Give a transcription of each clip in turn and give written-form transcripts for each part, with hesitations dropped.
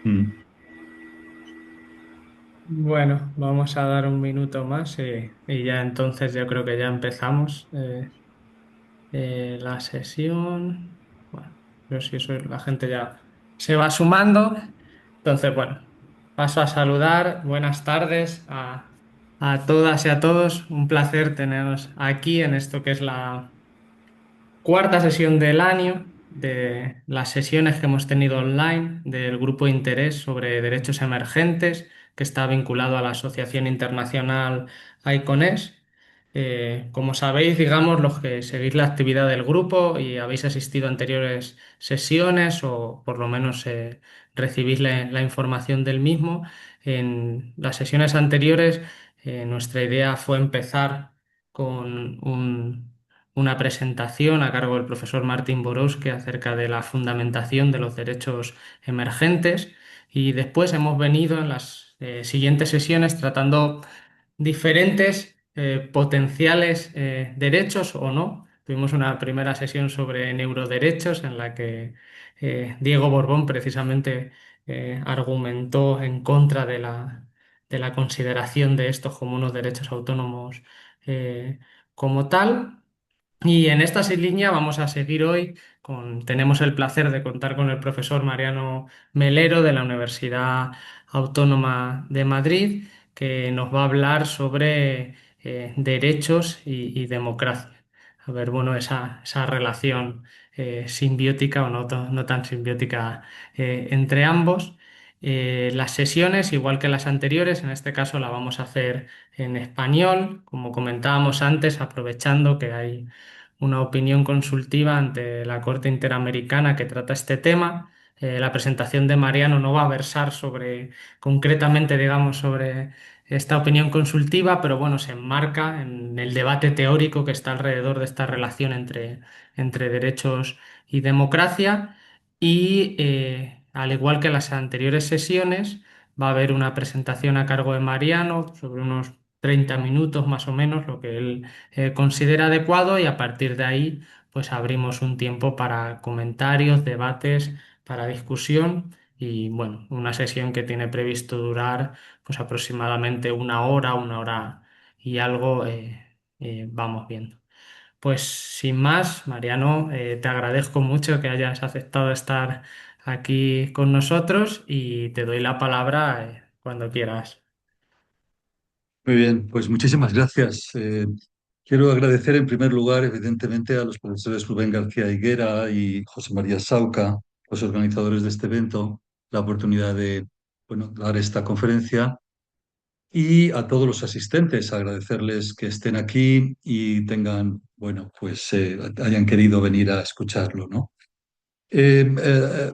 Mm. Bueno, vamos a dar un minuto más y ya entonces yo creo que ya empezamos la sesión. Bueno, pero si eso la gente ya se va sumando. Entonces, bueno, paso a saludar. Buenas tardes a todas y a todos. Un placer teneros aquí en esto que es la cuarta sesión del año de las sesiones que hemos tenido online del grupo de interés sobre derechos emergentes que está vinculado a la Asociación Internacional ICONES. Como sabéis, digamos, los que seguís la actividad del grupo y habéis asistido a anteriores sesiones o por lo menos recibís la información del mismo, en las sesiones anteriores nuestra idea fue empezar con una presentación a cargo del profesor Martin Borowski acerca de la fundamentación de los derechos emergentes y después hemos venido en las siguientes sesiones tratando diferentes potenciales derechos o no. Tuvimos una primera sesión sobre neuroderechos en la que Diego Borbón precisamente argumentó en contra de la consideración de estos como unos derechos autónomos como tal. Y en esta línea vamos a seguir hoy tenemos el placer de contar con el profesor Mariano Melero de la Universidad Autónoma de Madrid, que nos va a hablar sobre derechos y democracia. A ver, bueno, esa relación simbiótica o no tan simbiótica entre ambos. Las sesiones, igual que las anteriores, en este caso la vamos a hacer en español, como comentábamos antes, aprovechando que hay una opinión consultiva ante la Corte Interamericana que trata este tema. La presentación de Mariano no va a versar concretamente, digamos, sobre esta opinión consultiva, pero bueno, se enmarca en el debate teórico que está alrededor de esta relación entre derechos y democracia. Y al igual que las anteriores sesiones, va a haber una presentación a cargo de Mariano sobre unos 30 minutos más o menos, lo que él considera adecuado y a partir de ahí pues abrimos un tiempo para comentarios, debates, para discusión y bueno, una sesión que tiene previsto durar pues aproximadamente una hora y algo vamos viendo. Pues sin más, Mariano, te agradezco mucho que hayas aceptado estar aquí con nosotros y te doy la palabra cuando quieras. Muy bien, pues muchísimas gracias. Quiero agradecer en primer lugar, evidentemente, a los profesores Rubén García Higuera y José María Sauca, los organizadores de este evento, la oportunidad de, bueno, dar esta conferencia y a todos los asistentes, agradecerles que estén aquí y tengan, bueno, pues hayan querido venir a escucharlo, ¿no?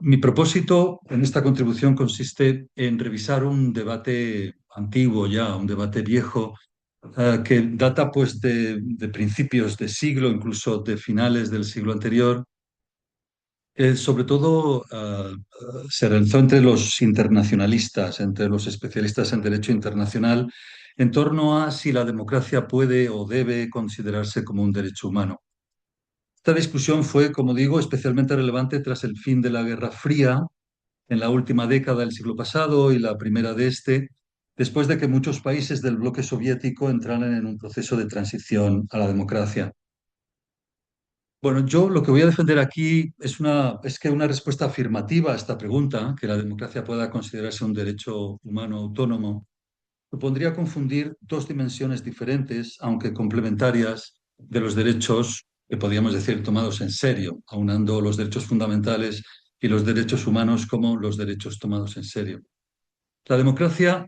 Mi propósito en esta contribución consiste en revisar un debate antiguo ya, un debate viejo, que data pues de principios de siglo, incluso de finales del siglo anterior. Sobre todo se realizó entre los internacionalistas, entre los especialistas en derecho internacional, en torno a si la democracia puede o debe considerarse como un derecho humano. Esta discusión fue, como digo, especialmente relevante tras el fin de la Guerra Fría, en la última década del siglo pasado y la primera de este, después de que muchos países del bloque soviético entraran en un proceso de transición a la democracia. Bueno, yo lo que voy a defender aquí es que una respuesta afirmativa a esta pregunta, que la democracia pueda considerarse un derecho humano autónomo, supondría confundir dos dimensiones diferentes, aunque complementarias, de los derechos que podríamos decir tomados en serio, aunando los derechos fundamentales y los derechos humanos como los derechos tomados en serio. La democracia,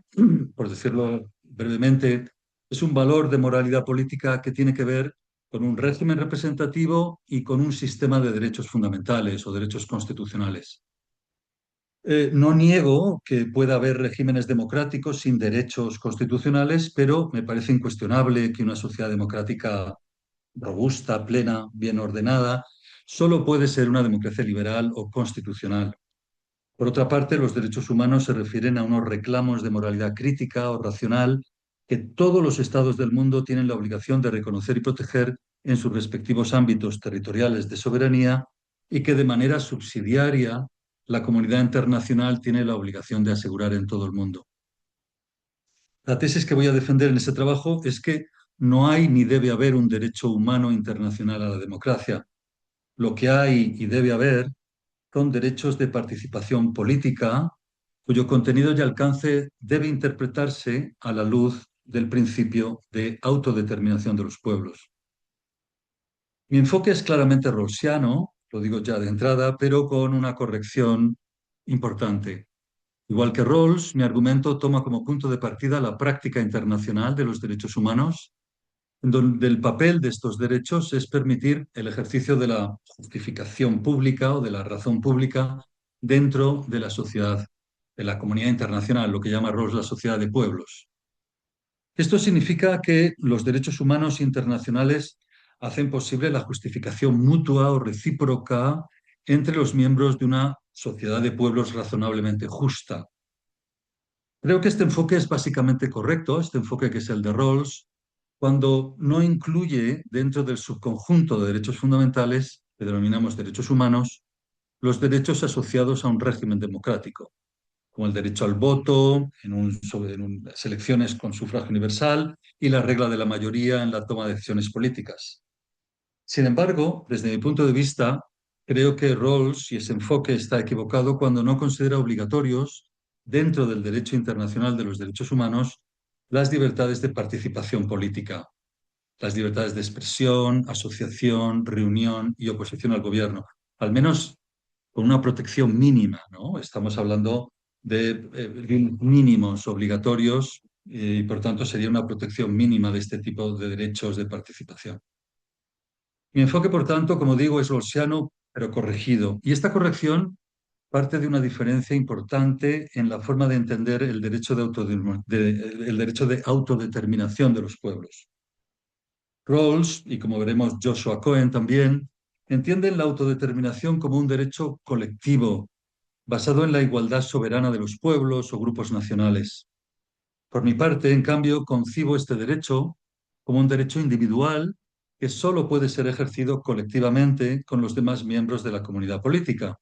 por decirlo brevemente, es un valor de moralidad política que tiene que ver con un régimen representativo y con un sistema de derechos fundamentales o derechos constitucionales. No niego que pueda haber regímenes democráticos sin derechos constitucionales, pero me parece incuestionable que una sociedad democrática robusta, plena, bien ordenada, solo puede ser una democracia liberal o constitucional. Por otra parte, los derechos humanos se refieren a unos reclamos de moralidad crítica o racional que todos los estados del mundo tienen la obligación de reconocer y proteger en sus respectivos ámbitos territoriales de soberanía y que de manera subsidiaria la comunidad internacional tiene la obligación de asegurar en todo el mundo. La tesis que voy a defender en este trabajo es que no hay ni debe haber un derecho humano internacional a la democracia. Lo que hay y debe haber son derechos de participación política cuyo contenido y alcance debe interpretarse a la luz del principio de autodeterminación de los pueblos. Mi enfoque es claramente rawlsiano, lo digo ya de entrada, pero con una corrección importante. Igual que Rawls, mi argumento toma como punto de partida la práctica internacional de los derechos humanos, en donde el papel de estos derechos es permitir el ejercicio de la justificación pública o de la razón pública dentro de la sociedad, de la comunidad internacional, lo que llama Rawls la sociedad de pueblos. Esto significa que los derechos humanos internacionales hacen posible la justificación mutua o recíproca entre los miembros de una sociedad de pueblos razonablemente justa. Creo que este enfoque es básicamente correcto, este enfoque que es el de Rawls, cuando no incluye dentro del subconjunto de derechos fundamentales, que denominamos derechos humanos, los derechos asociados a un régimen democrático, como el derecho al voto en elecciones con sufragio universal y la regla de la mayoría en la toma de decisiones políticas. Sin embargo, desde mi punto de vista, creo que Rawls y ese enfoque está equivocado cuando no considera obligatorios, dentro del derecho internacional de los derechos humanos, las libertades de participación política, las libertades de expresión, asociación, reunión y oposición al gobierno, al menos con una protección mínima, ¿no? Estamos hablando de mínimos obligatorios y, por tanto, sería una protección mínima de este tipo de derechos de participación. Mi enfoque, por tanto, como digo, es rawlsiano, pero corregido. Y esta corrección parte de una diferencia importante en la forma de entender el derecho de autodeterminación de los pueblos. Rawls, y como veremos Joshua Cohen también, entienden la autodeterminación como un derecho colectivo, basado en la igualdad soberana de los pueblos o grupos nacionales. Por mi parte, en cambio, concibo este derecho como un derecho individual que solo puede ser ejercido colectivamente con los demás miembros de la comunidad política.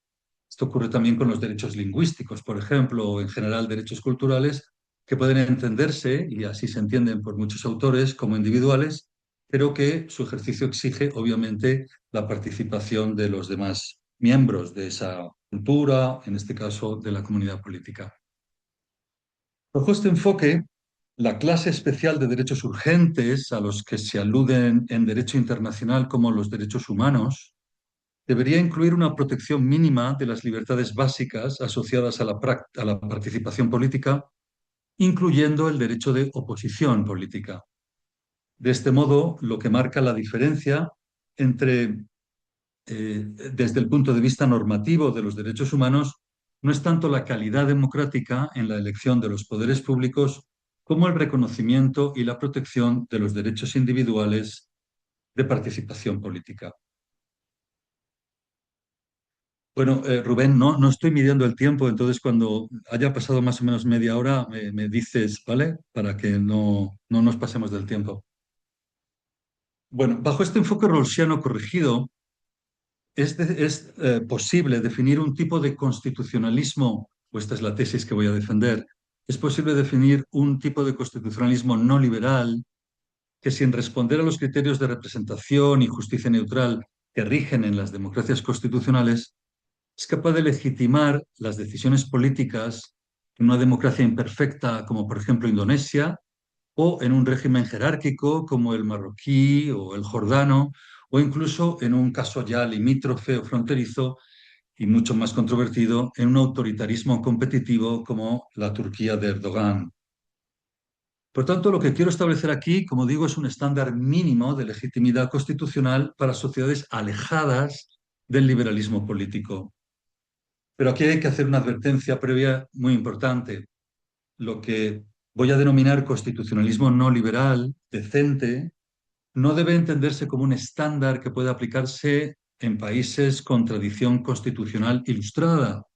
Esto ocurre también con los derechos lingüísticos, por ejemplo, o en general derechos culturales, que pueden entenderse, y así se entienden por muchos autores, como individuales, pero que su ejercicio exige, obviamente, la participación de los demás miembros de esa cultura, en este caso, de la comunidad política. Bajo este enfoque, la clase especial de derechos urgentes a los que se aluden en derecho internacional como los derechos humanos debería incluir una protección mínima de las libertades básicas asociadas a a la participación política, incluyendo el derecho de oposición política. De este modo, lo que marca la diferencia entre desde el punto de vista normativo de los derechos humanos, no es tanto la calidad democrática en la elección de los poderes públicos como el reconocimiento y la protección de los derechos individuales de participación política. Bueno, Rubén, no estoy midiendo el tiempo, entonces cuando haya pasado más o menos media hora me dices, ¿vale? Para que no nos pasemos del tiempo. Bueno, bajo este enfoque rawlsiano corregido, es posible definir un tipo de constitucionalismo, o esta es la tesis que voy a defender, es posible definir un tipo de constitucionalismo no liberal que, sin responder a los criterios de representación y justicia neutral que rigen en las democracias constitucionales, es capaz de legitimar las decisiones políticas en una democracia imperfecta como por ejemplo Indonesia, o en un régimen jerárquico como el marroquí o el jordano, o incluso en un caso ya limítrofe o fronterizo y mucho más controvertido, en un autoritarismo competitivo como la Turquía de Erdogan. Por tanto, lo que quiero establecer aquí, como digo, es un estándar mínimo de legitimidad constitucional para sociedades alejadas del liberalismo político. Pero aquí hay que hacer una advertencia previa muy importante. Lo que voy a denominar constitucionalismo no liberal, decente, no debe entenderse como un estándar que pueda aplicarse en países con tradición constitucional ilustrada,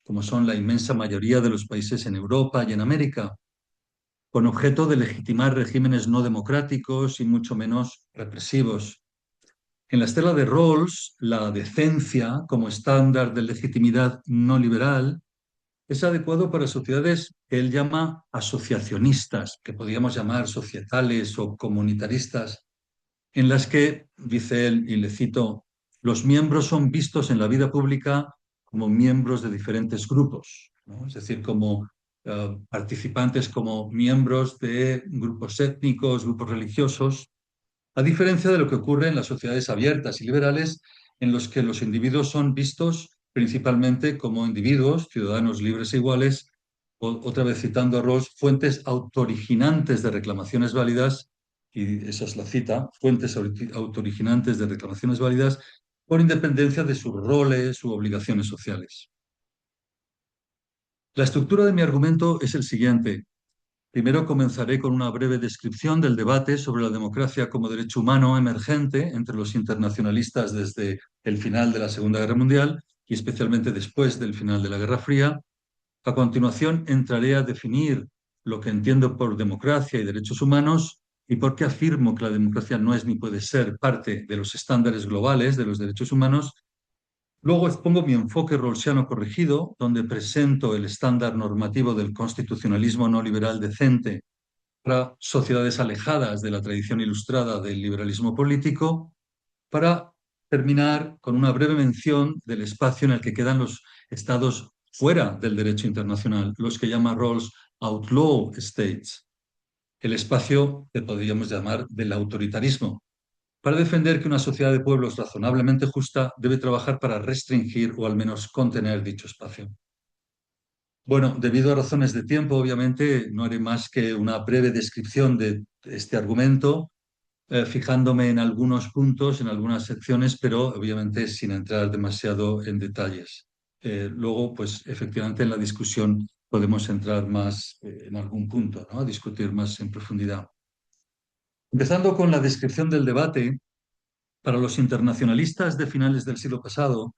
como son la inmensa mayoría de los países en Europa y en América, con objeto de legitimar regímenes no democráticos y mucho menos represivos. En la estela de Rawls, la decencia como estándar de legitimidad no liberal es adecuado para sociedades que él llama asociacionistas, que podríamos llamar societales o comunitaristas, en las que, dice él, y le cito, los miembros son vistos en la vida pública como miembros de diferentes grupos, ¿no? Es decir, como participantes, como miembros de grupos étnicos, grupos religiosos, a diferencia de lo que ocurre en las sociedades abiertas y liberales, en los que los individuos son vistos principalmente como individuos, ciudadanos libres e iguales, otra vez citando a Rawls, fuentes autoriginantes de reclamaciones válidas, y esa es la cita, fuentes autoriginantes de reclamaciones válidas por independencia de sus roles u obligaciones sociales. La estructura de mi argumento es el siguiente. Primero comenzaré con una breve descripción del debate sobre la democracia como derecho humano emergente entre los internacionalistas desde el final de la Segunda Guerra Mundial y especialmente después del final de la Guerra Fría. A continuación entraré a definir lo que entiendo por democracia y derechos humanos y por qué afirmo que la democracia no es ni puede ser parte de los estándares globales de los derechos humanos. Luego expongo mi enfoque rawlsiano corregido, donde presento el estándar normativo del constitucionalismo no liberal decente para sociedades alejadas de la tradición ilustrada del liberalismo político, para terminar con una breve mención del espacio en el que quedan los estados fuera del derecho internacional, los que llama Rawls outlaw states, el espacio que podríamos llamar del autoritarismo, para defender que una sociedad de pueblos razonablemente justa debe trabajar para restringir o al menos contener dicho espacio. Bueno, debido a razones de tiempo, obviamente, no haré más que una breve descripción de este argumento, fijándome en algunos puntos, en algunas secciones, pero obviamente sin entrar demasiado en detalles. Luego, pues efectivamente en la discusión podemos entrar más en algún punto, ¿no? A discutir más en profundidad. Empezando con la descripción del debate, para los internacionalistas de finales del siglo pasado,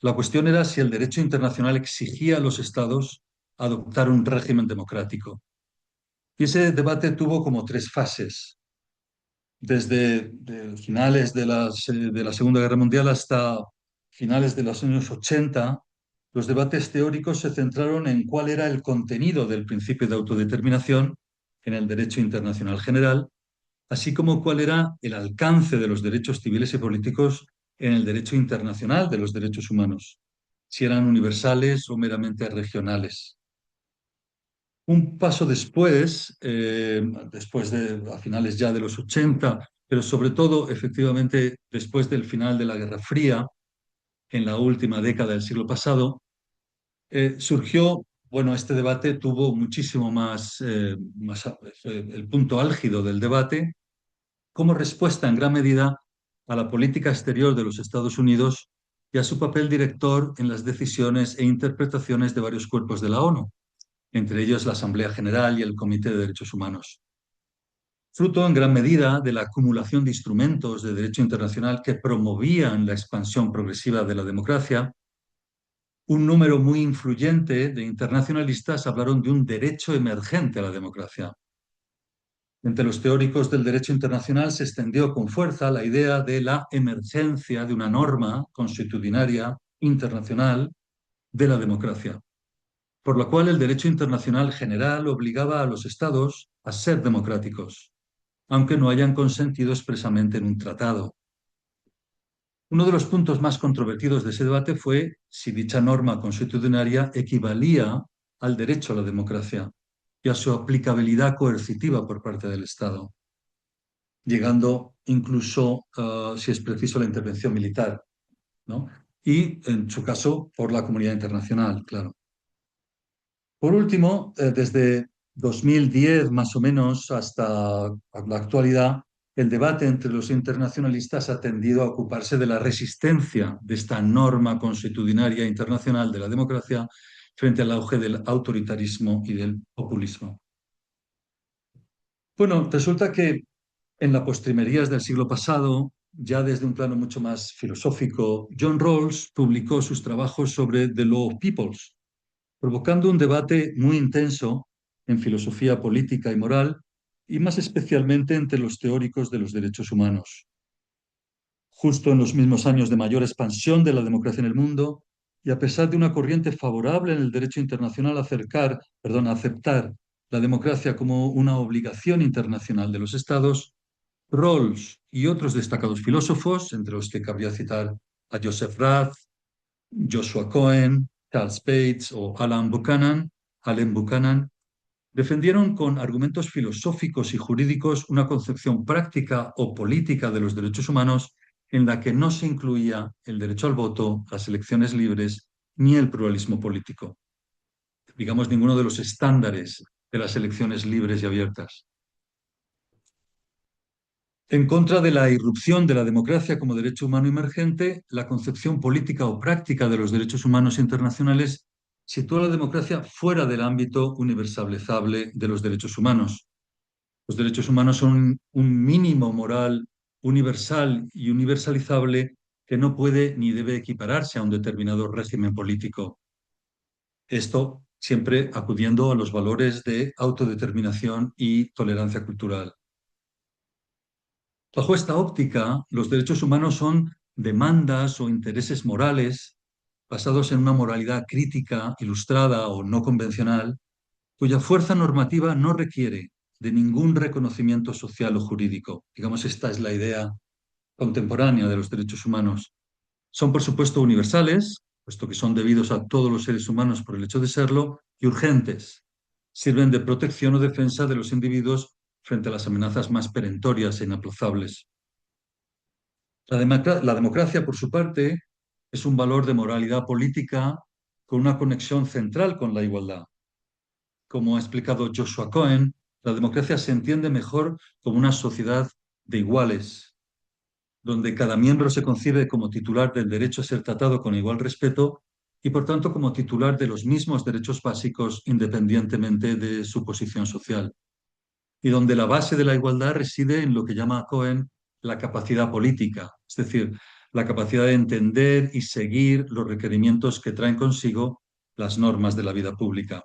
la cuestión era si el derecho internacional exigía a los estados adoptar un régimen democrático. Y ese debate tuvo como tres fases. Desde finales de la Segunda Guerra Mundial hasta finales de los años 80, los debates teóricos se centraron en cuál era el contenido del principio de autodeterminación en el derecho internacional general, así como cuál era el alcance de los derechos civiles y políticos en el derecho internacional de los derechos humanos, si eran universales o meramente regionales. Un paso después, a finales ya de los 80, pero sobre todo, efectivamente, después del final de la Guerra Fría, en la última década del siglo pasado, surgió, bueno, este debate tuvo muchísimo el punto álgido del debate como respuesta en gran medida a la política exterior de los Estados Unidos y a su papel director en las decisiones e interpretaciones de varios cuerpos de la ONU, entre ellos la Asamblea General y el Comité de Derechos Humanos. Fruto en gran medida de la acumulación de instrumentos de derecho internacional que promovían la expansión progresiva de la democracia, un número muy influyente de internacionalistas hablaron de un derecho emergente a la democracia. Entre los teóricos del derecho internacional se extendió con fuerza la idea de la emergencia de una norma consuetudinaria internacional de la democracia, por lo cual el derecho internacional general obligaba a los estados a ser democráticos, aunque no hayan consentido expresamente en un tratado. Uno de los puntos más controvertidos de ese debate fue si dicha norma consuetudinaria equivalía al derecho a la democracia y a su aplicabilidad coercitiva por parte del Estado, llegando incluso, si es preciso, la intervención militar, ¿no? Y, en su caso, por la comunidad internacional, claro. Por último, desde 2010 más o menos hasta la actualidad, el debate entre los internacionalistas ha tendido a ocuparse de la resistencia de esta norma consuetudinaria internacional de la democracia frente al auge del autoritarismo y del populismo. Bueno, resulta que en las postrimerías del siglo pasado, ya desde un plano mucho más filosófico, John Rawls publicó sus trabajos sobre The Law of Peoples, provocando un debate muy intenso en filosofía política y moral, y más especialmente entre los teóricos de los derechos humanos. justo en los mismos años de mayor expansión de la democracia en el mundo, y a pesar de una corriente favorable en el derecho internacional a a aceptar la democracia como una obligación internacional de los estados, Rawls y otros destacados filósofos, entre los que cabría citar a Joseph Rath, Joshua Cohen, Charles Bates o Allen Buchanan, defendieron con argumentos filosóficos y jurídicos una concepción práctica o política de los derechos humanos en la que no se incluía el derecho al voto, las elecciones libres ni el pluralismo político. Digamos, ninguno de los estándares de las elecciones libres y abiertas. En contra de la irrupción de la democracia como derecho humano emergente, la concepción política o práctica de los derechos humanos internacionales sitúa la democracia fuera del ámbito universalizable de los derechos humanos. Los derechos humanos son un mínimo moral universal y universalizable que no puede ni debe equipararse a un determinado régimen político. Esto siempre acudiendo a los valores de autodeterminación y tolerancia cultural. Bajo esta óptica, los derechos humanos son demandas o intereses morales basados en una moralidad crítica, ilustrada o no convencional, cuya fuerza normativa no requiere de ningún reconocimiento social o jurídico. Digamos, esta es la idea contemporánea de los derechos humanos. Son, por supuesto, universales, puesto que son debidos a todos los seres humanos por el hecho de serlo, y urgentes. Sirven de protección o defensa de los individuos frente a las amenazas más perentorias e inaplazables. La democracia, por su parte, es un valor de moralidad política con una conexión central con la igualdad. Como ha explicado Joshua Cohen, la democracia se entiende mejor como una sociedad de iguales, donde cada miembro se concibe como titular del derecho a ser tratado con igual respeto y, por tanto, como titular de los mismos derechos básicos independientemente de su posición social. Y donde la base de la igualdad reside en lo que llama Cohen la capacidad política, es decir, la capacidad de entender y seguir los requerimientos que traen consigo las normas de la vida pública.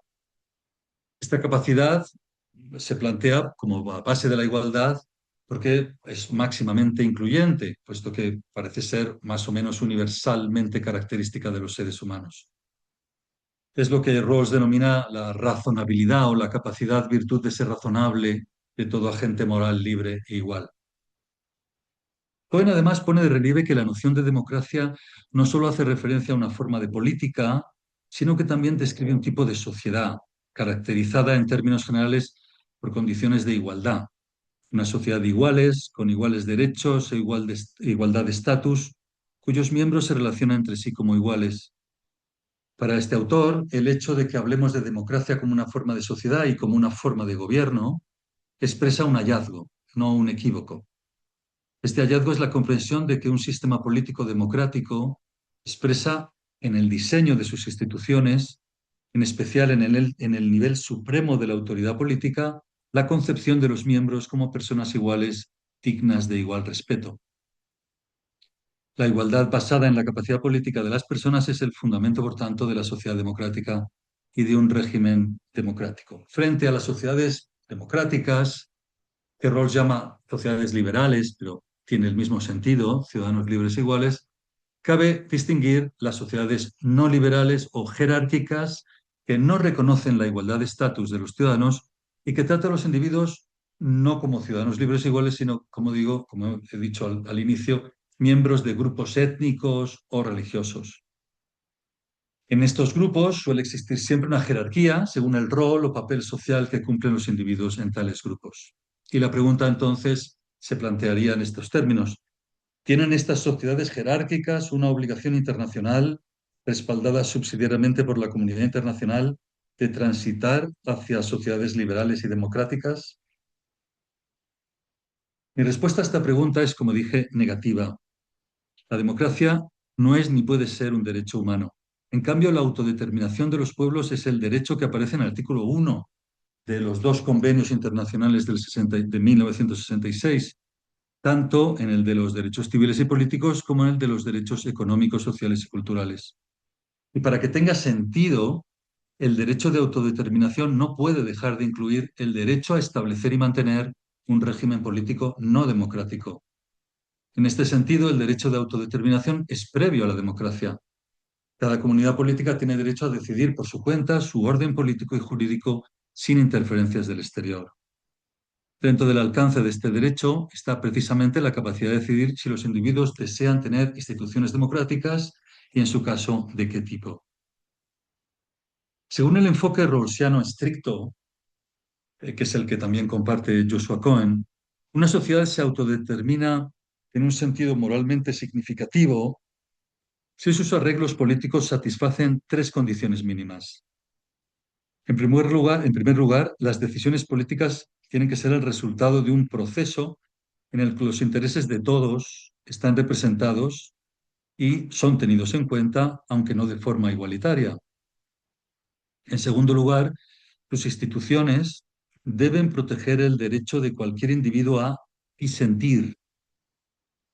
Esta capacidad se plantea como base de la igualdad porque es máximamente incluyente, puesto que parece ser más o menos universalmente característica de los seres humanos. Es lo que Rawls denomina la razonabilidad o la capacidad virtud de ser razonable de todo agente moral libre e igual. Cohen además pone de relieve que la noción de democracia no solo hace referencia a una forma de política, sino que también describe un tipo de sociedad, caracterizada en términos generales por condiciones de igualdad. Una sociedad de iguales, con iguales derechos e igualdad de estatus, cuyos miembros se relacionan entre sí como iguales. Para este autor, el hecho de que hablemos de democracia como una forma de sociedad y como una forma de gobierno expresa un hallazgo, no un equívoco. Este hallazgo es la comprensión de que un sistema político democrático expresa en el diseño de sus instituciones, en especial en el nivel supremo de la autoridad política, la concepción de los miembros como personas iguales, dignas de igual respeto. La igualdad basada en la capacidad política de las personas es el fundamento, por tanto, de la sociedad democrática y de un régimen democrático. Frente a las sociedades democráticas, que Rawls llama sociedades liberales, pero tiene el mismo sentido, ciudadanos libres e iguales, cabe distinguir las sociedades no liberales o jerárquicas que no reconocen la igualdad de estatus de los ciudadanos y que tratan a los individuos no como ciudadanos libres e iguales, sino, como digo, como he dicho al inicio, miembros de grupos étnicos o religiosos. En estos grupos suele existir siempre una jerarquía según el rol o papel social que cumplen los individuos en tales grupos. Y la pregunta entonces se plantearía en estos términos. ¿Tienen estas sociedades jerárquicas una obligación internacional respaldada subsidiariamente por la comunidad internacional de transitar hacia sociedades liberales y democráticas? Mi respuesta a esta pregunta es, como dije, negativa. La democracia no es ni puede ser un derecho humano. En cambio, la autodeterminación de los pueblos es el derecho que aparece en el artículo 1 de los dos convenios internacionales de 1966, tanto en el de los derechos civiles y políticos como en el de los derechos económicos, sociales y culturales. Y para que tenga sentido, el derecho de autodeterminación no puede dejar de incluir el derecho a establecer y mantener un régimen político no democrático. En este sentido, el derecho de autodeterminación es previo a la democracia. Cada comunidad política tiene derecho a decidir por su cuenta su orden político y jurídico sin interferencias del exterior. Dentro del alcance de este derecho está precisamente la capacidad de decidir si los individuos desean tener instituciones democráticas y, en su caso, de qué tipo. Según el enfoque rawlsiano estricto, que es el que también comparte Joshua Cohen, una sociedad se autodetermina en un sentido moralmente significativo si sus arreglos políticos satisfacen tres condiciones mínimas. En primer lugar, las decisiones políticas tienen que ser el resultado de un proceso en el que los intereses de todos están representados y son tenidos en cuenta, aunque no de forma igualitaria. En segundo lugar, sus instituciones deben proteger el derecho de cualquier individuo a disentir.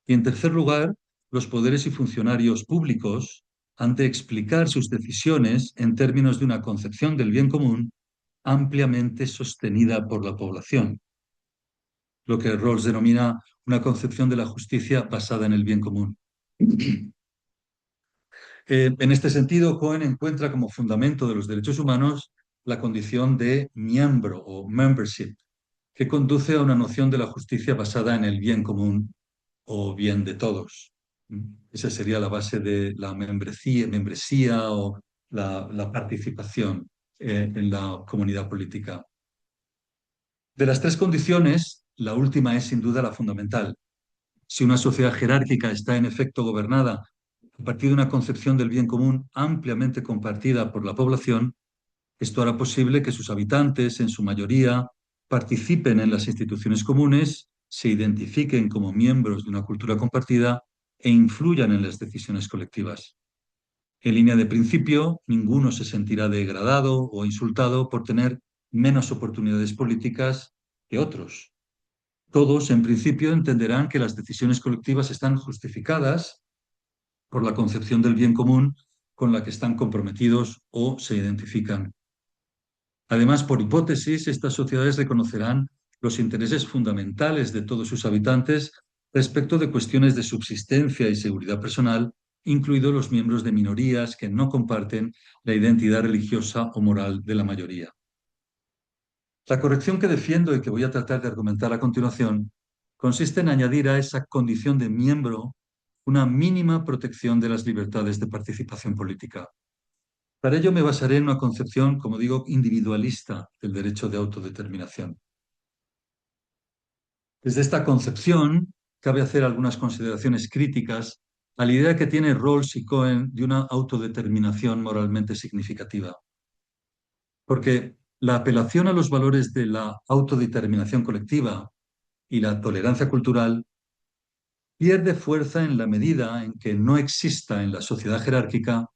Y en tercer lugar, los poderes y funcionarios públicos han de explicar sus decisiones en términos de una concepción del bien común ampliamente sostenida por la población, lo que Rawls denomina una concepción de la justicia basada en el bien común. En este sentido, Cohen encuentra como fundamento de los derechos humanos la condición de miembro o membership, que conduce a una noción de la justicia basada en el bien común o bien de todos. Esa sería la base de la membresía o la participación en la comunidad política. De las tres condiciones, la última es sin duda la fundamental. Si una sociedad jerárquica está en efecto gobernada a partir de una concepción del bien común ampliamente compartida por la población, esto hará posible que sus habitantes, en su mayoría, participen en las instituciones comunes, se identifiquen como miembros de una cultura compartida e influyan en las decisiones colectivas. En línea de principio, ninguno se sentirá degradado o insultado por tener menos oportunidades políticas que otros. Todos, en principio, entenderán que las decisiones colectivas están justificadas por la concepción del bien común con la que están comprometidos o se identifican. Además, por hipótesis, estas sociedades reconocerán los intereses fundamentales de todos sus habitantes respecto de cuestiones de subsistencia y seguridad personal, incluidos los miembros de minorías que no comparten la identidad religiosa o moral de la mayoría. La corrección que defiendo y que voy a tratar de argumentar a continuación consiste en añadir a esa condición de miembro una mínima protección de las libertades de participación política. Para ello me basaré en una concepción, como digo, individualista del derecho de autodeterminación. Desde esta concepción, cabe hacer algunas consideraciones críticas a la idea que tiene Rawls y Cohen de una autodeterminación moralmente significativa. Porque la apelación a los valores de la autodeterminación colectiva y la tolerancia cultural pierde fuerza en la medida en que no exista en la sociedad jerárquica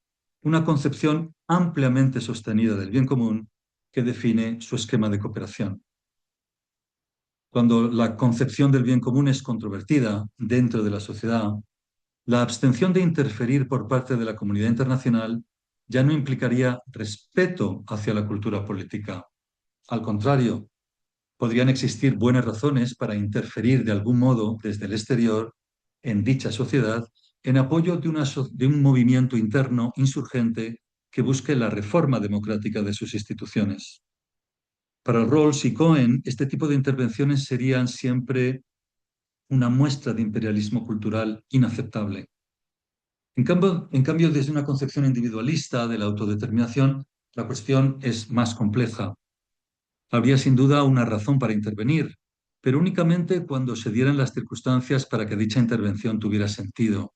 una concepción ampliamente sostenida del bien común que define su esquema de cooperación. Cuando la concepción del bien común es controvertida dentro de la sociedad, la abstención de interferir por parte de la comunidad internacional ya no implicaría respeto hacia la cultura política. Al contrario, podrían existir buenas razones para interferir de algún modo desde el exterior en dicha sociedad en apoyo de un movimiento interno insurgente que busque la reforma democrática de sus instituciones. Para Rawls y Cohen, este tipo de intervenciones serían siempre una muestra de imperialismo cultural inaceptable. En cambio, desde una concepción individualista de la autodeterminación, la cuestión es más compleja. Habría sin duda una razón para intervenir, pero únicamente cuando se dieran las circunstancias para que dicha intervención tuviera sentido.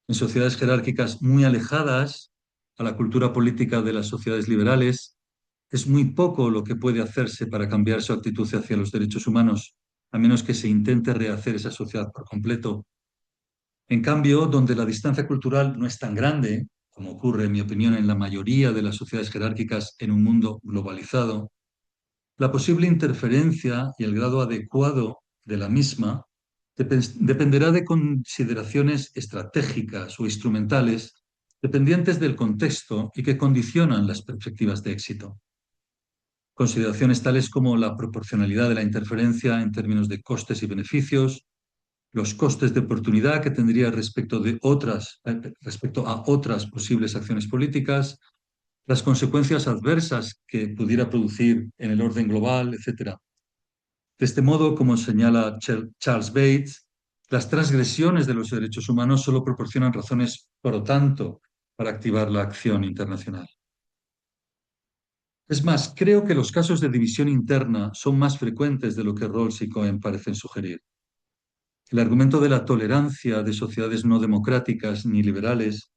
En sociedades jerárquicas muy alejadas a la cultura política de las sociedades liberales, es muy poco lo que puede hacerse para cambiar su actitud hacia los derechos humanos, a menos que se intente rehacer esa sociedad por completo. En cambio, donde la distancia cultural no es tan grande, como ocurre, en mi opinión, en la mayoría de las sociedades jerárquicas en un mundo globalizado, la posible interferencia y el grado adecuado de la misma dependerá de consideraciones estratégicas o instrumentales dependientes del contexto y que condicionan las perspectivas de éxito. Consideraciones tales como la proporcionalidad de la interferencia en términos de costes y beneficios, los costes de oportunidad que tendría respecto a otras posibles acciones políticas, las consecuencias adversas que pudiera producir en el orden global, etcétera. De este modo, como señala Charles Bates, las transgresiones de los derechos humanos solo proporcionan razones, por lo tanto, para activar la acción internacional. Es más, creo que los casos de división interna son más frecuentes de lo que Rawls y Cohen parecen sugerir. El argumento de la tolerancia de sociedades no democráticas ni liberales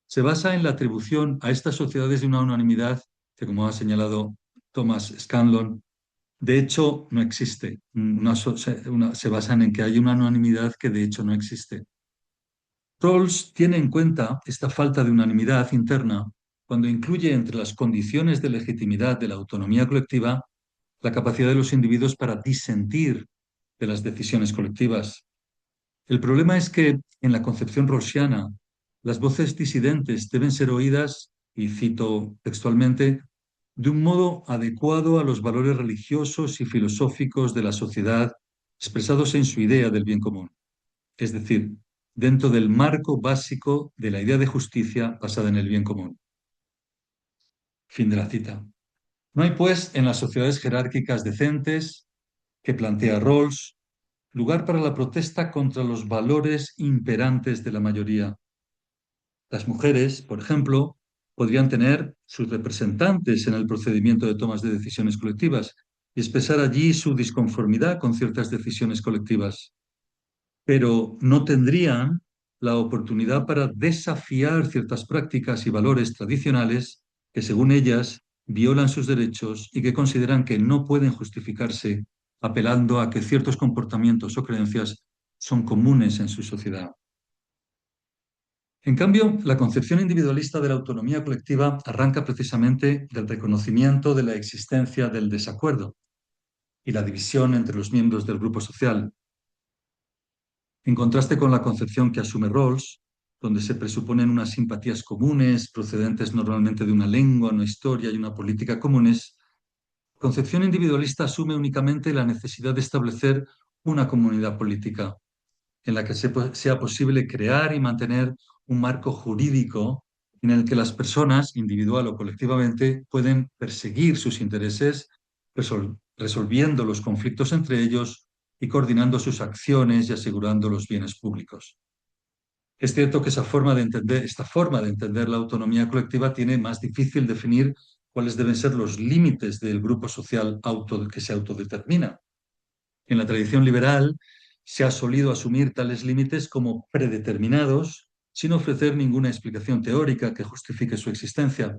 se basa en la atribución a estas sociedades de una unanimidad que, como ha señalado Thomas Scanlon, de hecho no existe. Se basan en que hay una unanimidad que de hecho no existe. Rawls tiene en cuenta esta falta de unanimidad interna cuando incluye entre las condiciones de legitimidad de la autonomía colectiva la capacidad de los individuos para disentir de las decisiones colectivas. El problema es que en la concepción rawlsiana las voces disidentes deben ser oídas, y cito textualmente, de un modo adecuado a los valores religiosos y filosóficos de la sociedad expresados en su idea del bien común, es decir, dentro del marco básico de la idea de justicia basada en el bien común. Fin de la cita. No hay, pues, en las sociedades jerárquicas decentes que plantea Rawls lugar para la protesta contra los valores imperantes de la mayoría. Las mujeres, por ejemplo, podrían tener sus representantes en el procedimiento de tomas de decisiones colectivas y expresar allí su disconformidad con ciertas decisiones colectivas, pero no tendrían la oportunidad para desafiar ciertas prácticas y valores tradicionales que, según ellas, violan sus derechos y que consideran que no pueden justificarse apelando a que ciertos comportamientos o creencias son comunes en su sociedad. En cambio, la concepción individualista de la autonomía colectiva arranca precisamente del reconocimiento de la existencia del desacuerdo y la división entre los miembros del grupo social, en contraste con la concepción que asume Rawls, donde se presuponen unas simpatías comunes procedentes normalmente de una lengua, una historia y una política comunes. La concepción individualista asume únicamente la necesidad de establecer una comunidad política en la que sea posible crear y mantener un marco jurídico en el que las personas, individual o colectivamente, pueden perseguir sus intereses, resolviendo los conflictos entre ellos y coordinando sus acciones y asegurando los bienes públicos. Es cierto que esta forma de entender la autonomía colectiva tiene más difícil definir cuáles deben ser los límites del grupo social que se autodetermina. En la tradición liberal se ha solido asumir tales límites como predeterminados sin ofrecer ninguna explicación teórica que justifique su existencia.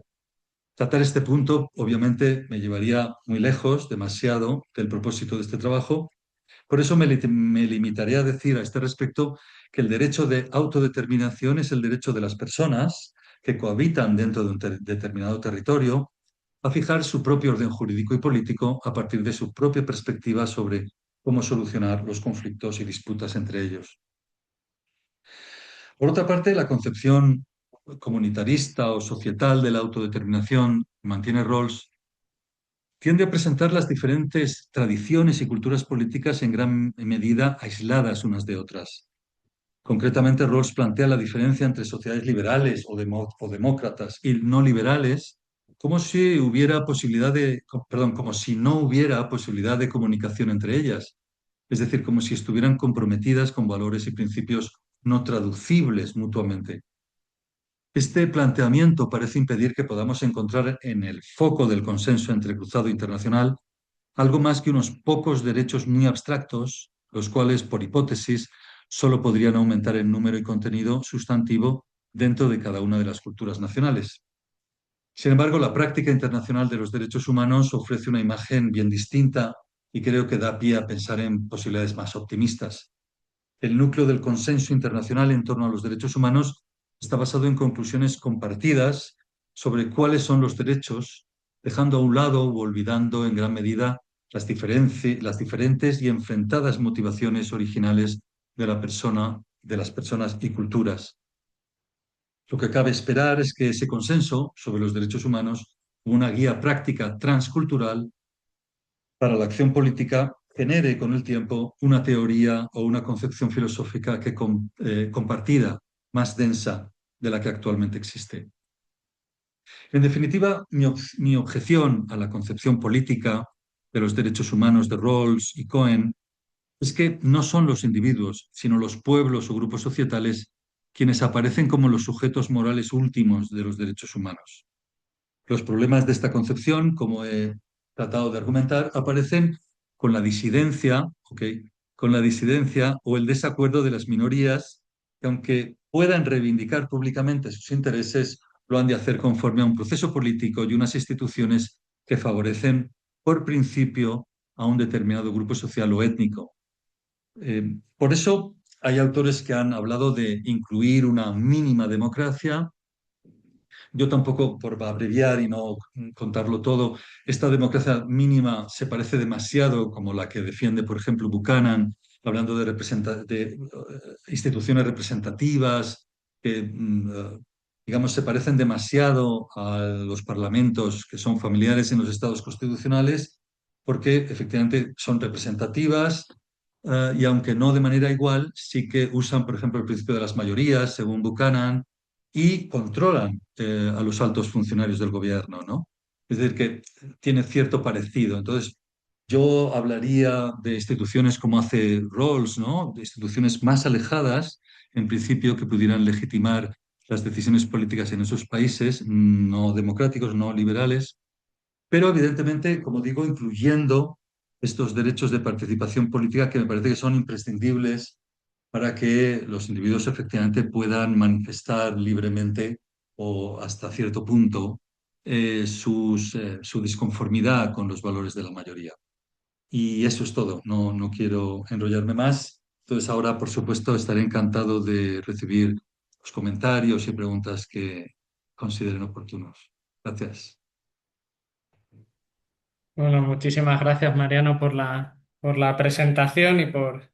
Tratar este punto obviamente me llevaría muy lejos, demasiado, del propósito de este trabajo. Por eso me limitaré a decir a este respecto que el derecho de autodeterminación es el derecho de las personas que cohabitan dentro de un determinado territorio a fijar su propio orden jurídico y político a partir de su propia perspectiva sobre cómo solucionar los conflictos y disputas entre ellos. Por otra parte, la concepción comunitarista o societal de la autodeterminación que mantiene Rawls tiende a presentar las diferentes tradiciones y culturas políticas en gran medida aisladas unas de otras. Concretamente, Rawls plantea la diferencia entre sociedades liberales o demócratas y no liberales como si hubiera como si no hubiera posibilidad de comunicación entre ellas, es decir, como si estuvieran comprometidas con valores y principios no traducibles mutuamente. Este planteamiento parece impedir que podamos encontrar en el foco del consenso entrecruzado internacional algo más que unos pocos derechos muy abstractos, los cuales, por hipótesis, solo podrían aumentar en número y contenido sustantivo dentro de cada una de las culturas nacionales. Sin embargo, la práctica internacional de los derechos humanos ofrece una imagen bien distinta y creo que da pie a pensar en posibilidades más optimistas. El núcleo del consenso internacional en torno a los derechos humanos está basado en conclusiones compartidas sobre cuáles son los derechos, dejando a un lado o olvidando en gran medida las diferentes y enfrentadas motivaciones originales de la persona, de las personas y culturas. Lo que cabe esperar es que ese consenso sobre los derechos humanos, una guía práctica transcultural para la acción política, genere con el tiempo una teoría o una concepción filosófica compartida, más densa de la que actualmente existe. En definitiva, mi objeción a la concepción política de los derechos humanos de Rawls y Cohen es que no son los individuos, sino los pueblos o grupos societales quienes aparecen como los sujetos morales últimos de los derechos humanos. Los problemas de esta concepción, como he tratado de argumentar, aparecen con la disidencia, ¿ok? Con la disidencia o el desacuerdo de las minorías que, aunque puedan reivindicar públicamente sus intereses, lo han de hacer conforme a un proceso político y unas instituciones que favorecen, por principio, a un determinado grupo social o étnico. Por eso hay autores que han hablado de incluir una mínima democracia. Yo tampoco, por abreviar y no contarlo todo, esta democracia mínima se parece demasiado como la que defiende, por ejemplo, Buchanan, hablando de instituciones representativas que, digamos, se parecen demasiado a los parlamentos que son familiares en los estados constitucionales, porque efectivamente son representativas. Y aunque no de manera igual, sí que usan, por ejemplo, el principio de las mayorías, según Buchanan, y controlan a los altos funcionarios del gobierno, ¿no? Es decir, que tiene cierto parecido. Entonces, yo hablaría de instituciones como hace Rawls, ¿no? De instituciones más alejadas, en principio, que pudieran legitimar las decisiones políticas en esos países, no democráticos, no liberales, pero evidentemente, como digo, incluyendo estos derechos de participación política que me parece que son imprescindibles para que los individuos efectivamente puedan manifestar libremente o hasta cierto punto su disconformidad con los valores de la mayoría. Y eso es todo, no quiero enrollarme más. Entonces ahora, por supuesto, estaré encantado de recibir los comentarios y preguntas que consideren oportunos. Gracias. Bueno, muchísimas gracias, Mariano, por la presentación y por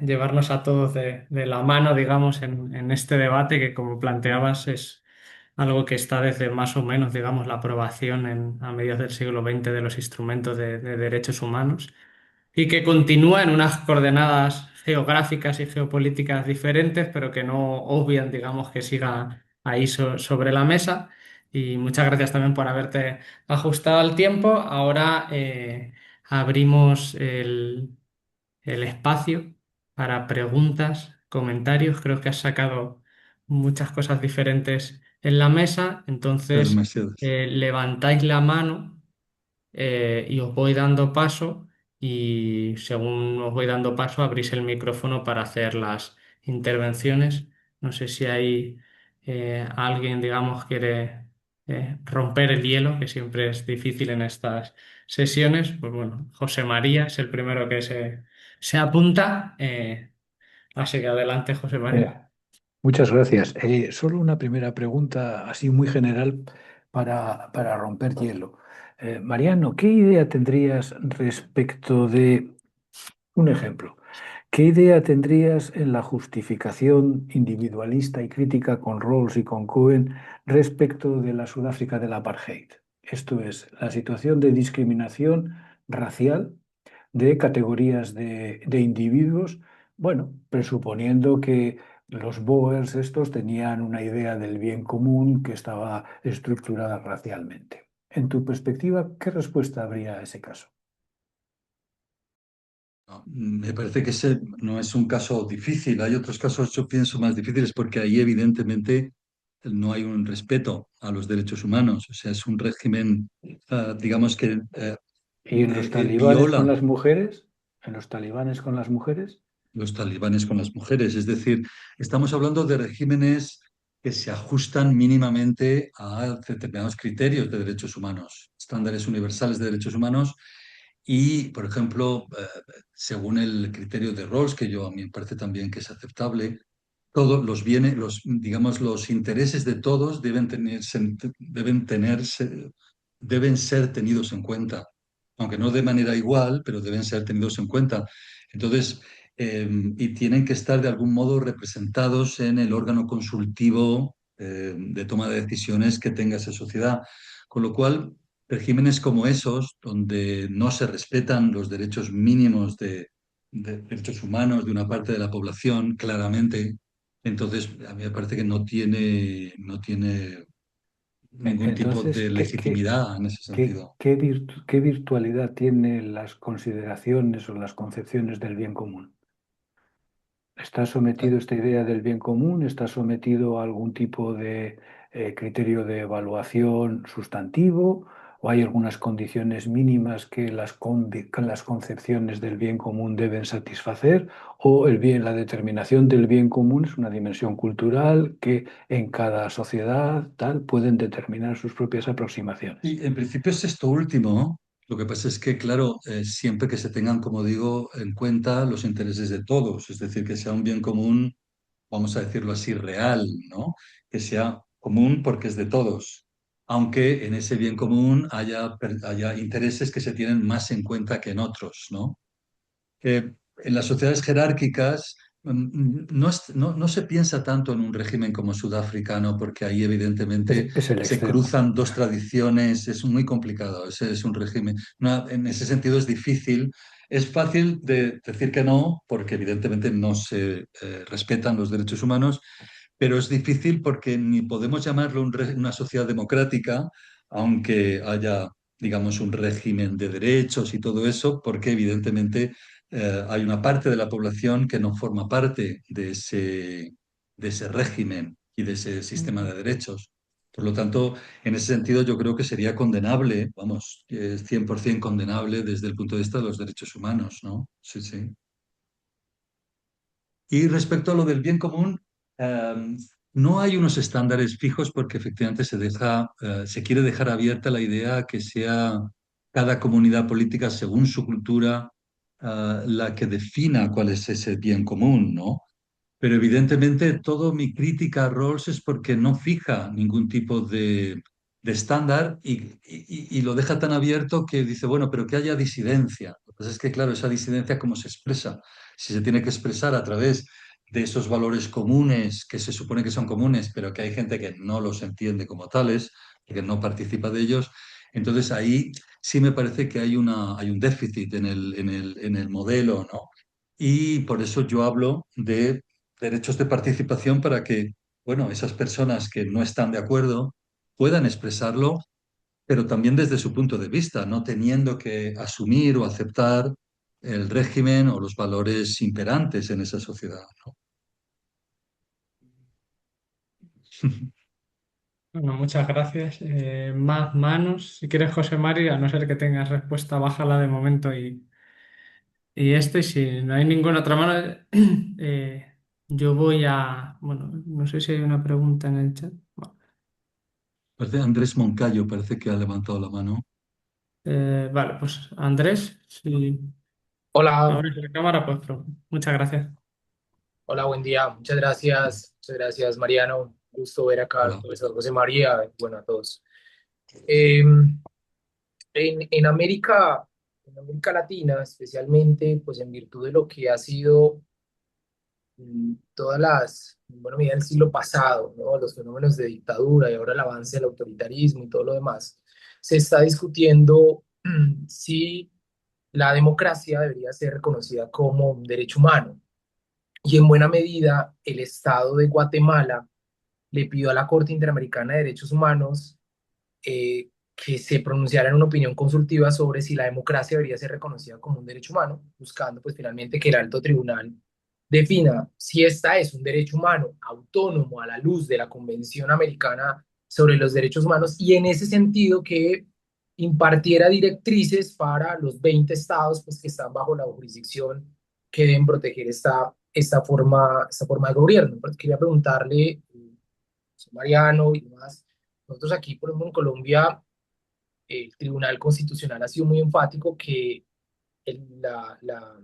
llevarnos a todos de la mano, digamos, en este debate que, como planteabas, es algo que está desde más o menos, digamos, la aprobación a mediados del siglo XX de los instrumentos de derechos humanos y que continúa en unas coordenadas geográficas y geopolíticas diferentes, pero que no obvian, digamos, que siga ahí sobre la mesa. Y muchas gracias también por haberte ajustado al tiempo. Ahora abrimos el espacio para preguntas, comentarios. Creo que has sacado muchas cosas diferentes en la mesa. Entonces, Demasiadas. levantáis la mano y os voy dando paso y según os voy dando paso abrís el micrófono para hacer las intervenciones. No sé si hay alguien, digamos, quiere romper el hielo, que siempre es difícil en estas sesiones. Pues bueno, José María es el primero que se apunta. Así que adelante, José Eh, María. Muchas gracias. Solo una primera pregunta así muy general para romper hielo. Mariano, ¿qué idea tendrías respecto de un ejemplo? ¿Qué idea tendrías en la justificación individualista y crítica con Rawls y con Cohen respecto de la Sudáfrica del apartheid? Esto es, la situación de discriminación racial de categorías de individuos, bueno, presuponiendo que los Boers estos tenían una idea del bien común que estaba estructurada racialmente. En tu perspectiva, ¿qué respuesta habría a ese caso? No, me parece que ese no es un caso difícil. Hay otros casos, yo pienso, más difíciles porque ahí evidentemente no hay un respeto a los derechos humanos. O sea, es un régimen, digamos que ¿Y en los talibanes con viola las mujeres? ¿En los talibanes con las mujeres? los talibanes con las mujeres. Es decir, estamos hablando de regímenes que se ajustan mínimamente a determinados criterios de derechos humanos, estándares universales de derechos humanos. Y, por ejemplo, según el criterio de Rawls, que yo a mí me parece también que es aceptable, todos los bienes, digamos, los intereses de todos deben ser tenidos en cuenta, aunque no de manera igual, pero deben ser tenidos en cuenta. Entonces, y tienen que estar de algún modo representados en el órgano consultivo de toma de decisiones que tenga esa sociedad. Con lo cual, regímenes como esos, donde no se respetan los derechos mínimos de derechos humanos de una parte de la población, claramente, entonces a mí me parece que no tiene ningún tipo Entonces, de legitimidad en ese sentido. qué virtualidad tienen las consideraciones o las concepciones del bien común? ¿Está sometido esta idea del bien común? ¿Está sometido a algún tipo de criterio de evaluación sustantivo? ¿O hay algunas condiciones mínimas que que las concepciones del bien común deben satisfacer? ¿O la determinación del bien común es una dimensión cultural que en cada sociedad tal pueden determinar sus propias aproximaciones? Y en principio es esto último. Lo que pasa es que, claro, siempre que se tengan, como digo, en cuenta los intereses de todos, es decir, que sea un bien común, vamos a decirlo así, real, ¿no? Que sea común porque es de todos, aunque en ese bien común haya intereses que se tienen más en cuenta que en otros, ¿no? En las sociedades jerárquicas no se piensa tanto en un régimen como sudafricano, porque ahí evidentemente Es el se extremo. cruzan dos tradiciones, es muy complicado, ese es un régimen. En ese sentido es difícil. Es fácil de decir que no, porque evidentemente no se respetan los derechos humanos, pero es difícil porque ni podemos llamarlo una sociedad democrática, aunque haya, digamos, un régimen de derechos y todo eso, porque evidentemente hay una parte de la población que no forma parte de ese régimen y de ese sistema de derechos. Por lo tanto, en ese sentido, yo creo que sería condenable, vamos, es 100% condenable desde el punto de vista de los derechos humanos, ¿no? Sí, sí. Y respecto a lo del bien común, eh, no hay unos estándares fijos porque efectivamente se quiere dejar abierta la idea que sea cada comunidad política según su cultura, la que defina cuál es ese bien común, ¿no? Pero evidentemente todo mi crítica a Rawls es porque no fija ningún tipo de estándar y lo deja tan abierto que dice, bueno, pero que haya disidencia. Lo que pasa es que, claro, esa disidencia, ¿cómo se expresa? Si se tiene que expresar a través de esos valores comunes que se supone que son comunes, pero que hay gente que no los entiende como tales, que no participa de ellos, entonces ahí sí me parece que hay un déficit en el modelo, ¿no? Y por eso yo hablo de derechos de participación para que, bueno, esas personas que no están de acuerdo puedan expresarlo, pero también desde su punto de vista, no teniendo que asumir o aceptar el régimen o los valores imperantes en esa sociedad, ¿no? Bueno, muchas gracias. Más manos, si quieres, José María, a no ser que tengas respuesta, bájala de momento y esto, y si no hay ninguna otra mano, yo voy a, bueno, no sé si hay una pregunta en el chat. Bueno, Parece Andrés Moncayo, parece que ha levantado la mano. vale, pues Andrés, si Hola, abres la cámara, pues muchas gracias. hola, buen día. Muchas gracias, Mariano. Gusto ver acá al Hola. profesor José María. Bueno, a todos. Eh, en América Latina, especialmente, pues en virtud de lo que ha sido bueno, mira, el siglo pasado, ¿no? Los fenómenos de dictadura y ahora el avance del autoritarismo y todo lo demás, se está discutiendo si la democracia debería ser reconocida como un derecho humano. Y en buena medida, el Estado de Guatemala le pidió a la Corte Interamericana de Derechos Humanos que se pronunciara en una opinión consultiva sobre si la democracia debería ser reconocida como un derecho humano, buscando pues finalmente que el alto tribunal defina si esta es un derecho humano autónomo a la luz de la Convención Americana sobre los Derechos Humanos y en ese sentido que impartiera directrices para los 20 estados pues, que están bajo la jurisdicción que deben proteger esta forma de gobierno. Pero quería preguntarle, Mariano y demás, nosotros aquí, por ejemplo, en Colombia, el Tribunal Constitucional ha sido muy enfático que el- la, la,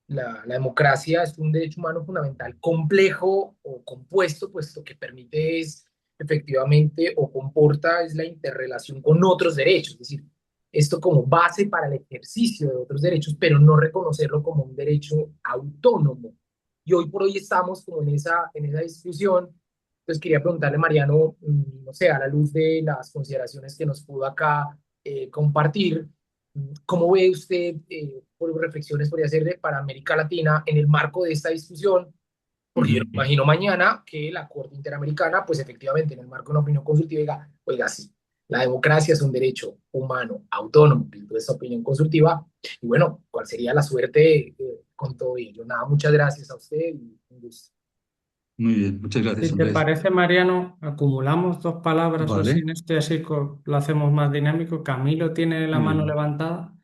la democracia es un derecho humano fundamental complejo o compuesto, puesto que permite es efectivamente o comporta es la interrelación con otros derechos, es decir, esto como base para el ejercicio de otros derechos, pero no reconocerlo como un derecho autónomo. Y hoy por hoy estamos como en esa discusión Entonces quería preguntarle, Mariano, no sé, a la luz de las consideraciones que nos pudo acá compartir, ¿cómo ve usted, por reflexiones podría hacer para América Latina en el marco de esta discusión? Porque yo Ujú. no imagino mañana que la Corte Interamericana, pues efectivamente, en el marco de una opinión consultiva, diga, oiga, sí, la democracia es un derecho humano, autónomo, y toda esa opinión consultiva. Y bueno, ¿cuál sería la suerte con todo ello? Nada, muchas gracias a usted y un gusto. Muy bien, muchas gracias, Si te Andrés. parece, Mariano, acumulamos dos palabras o así Vale, en este, así lo hacemos más dinámico. Camilo tiene la muy mano bien. levantada.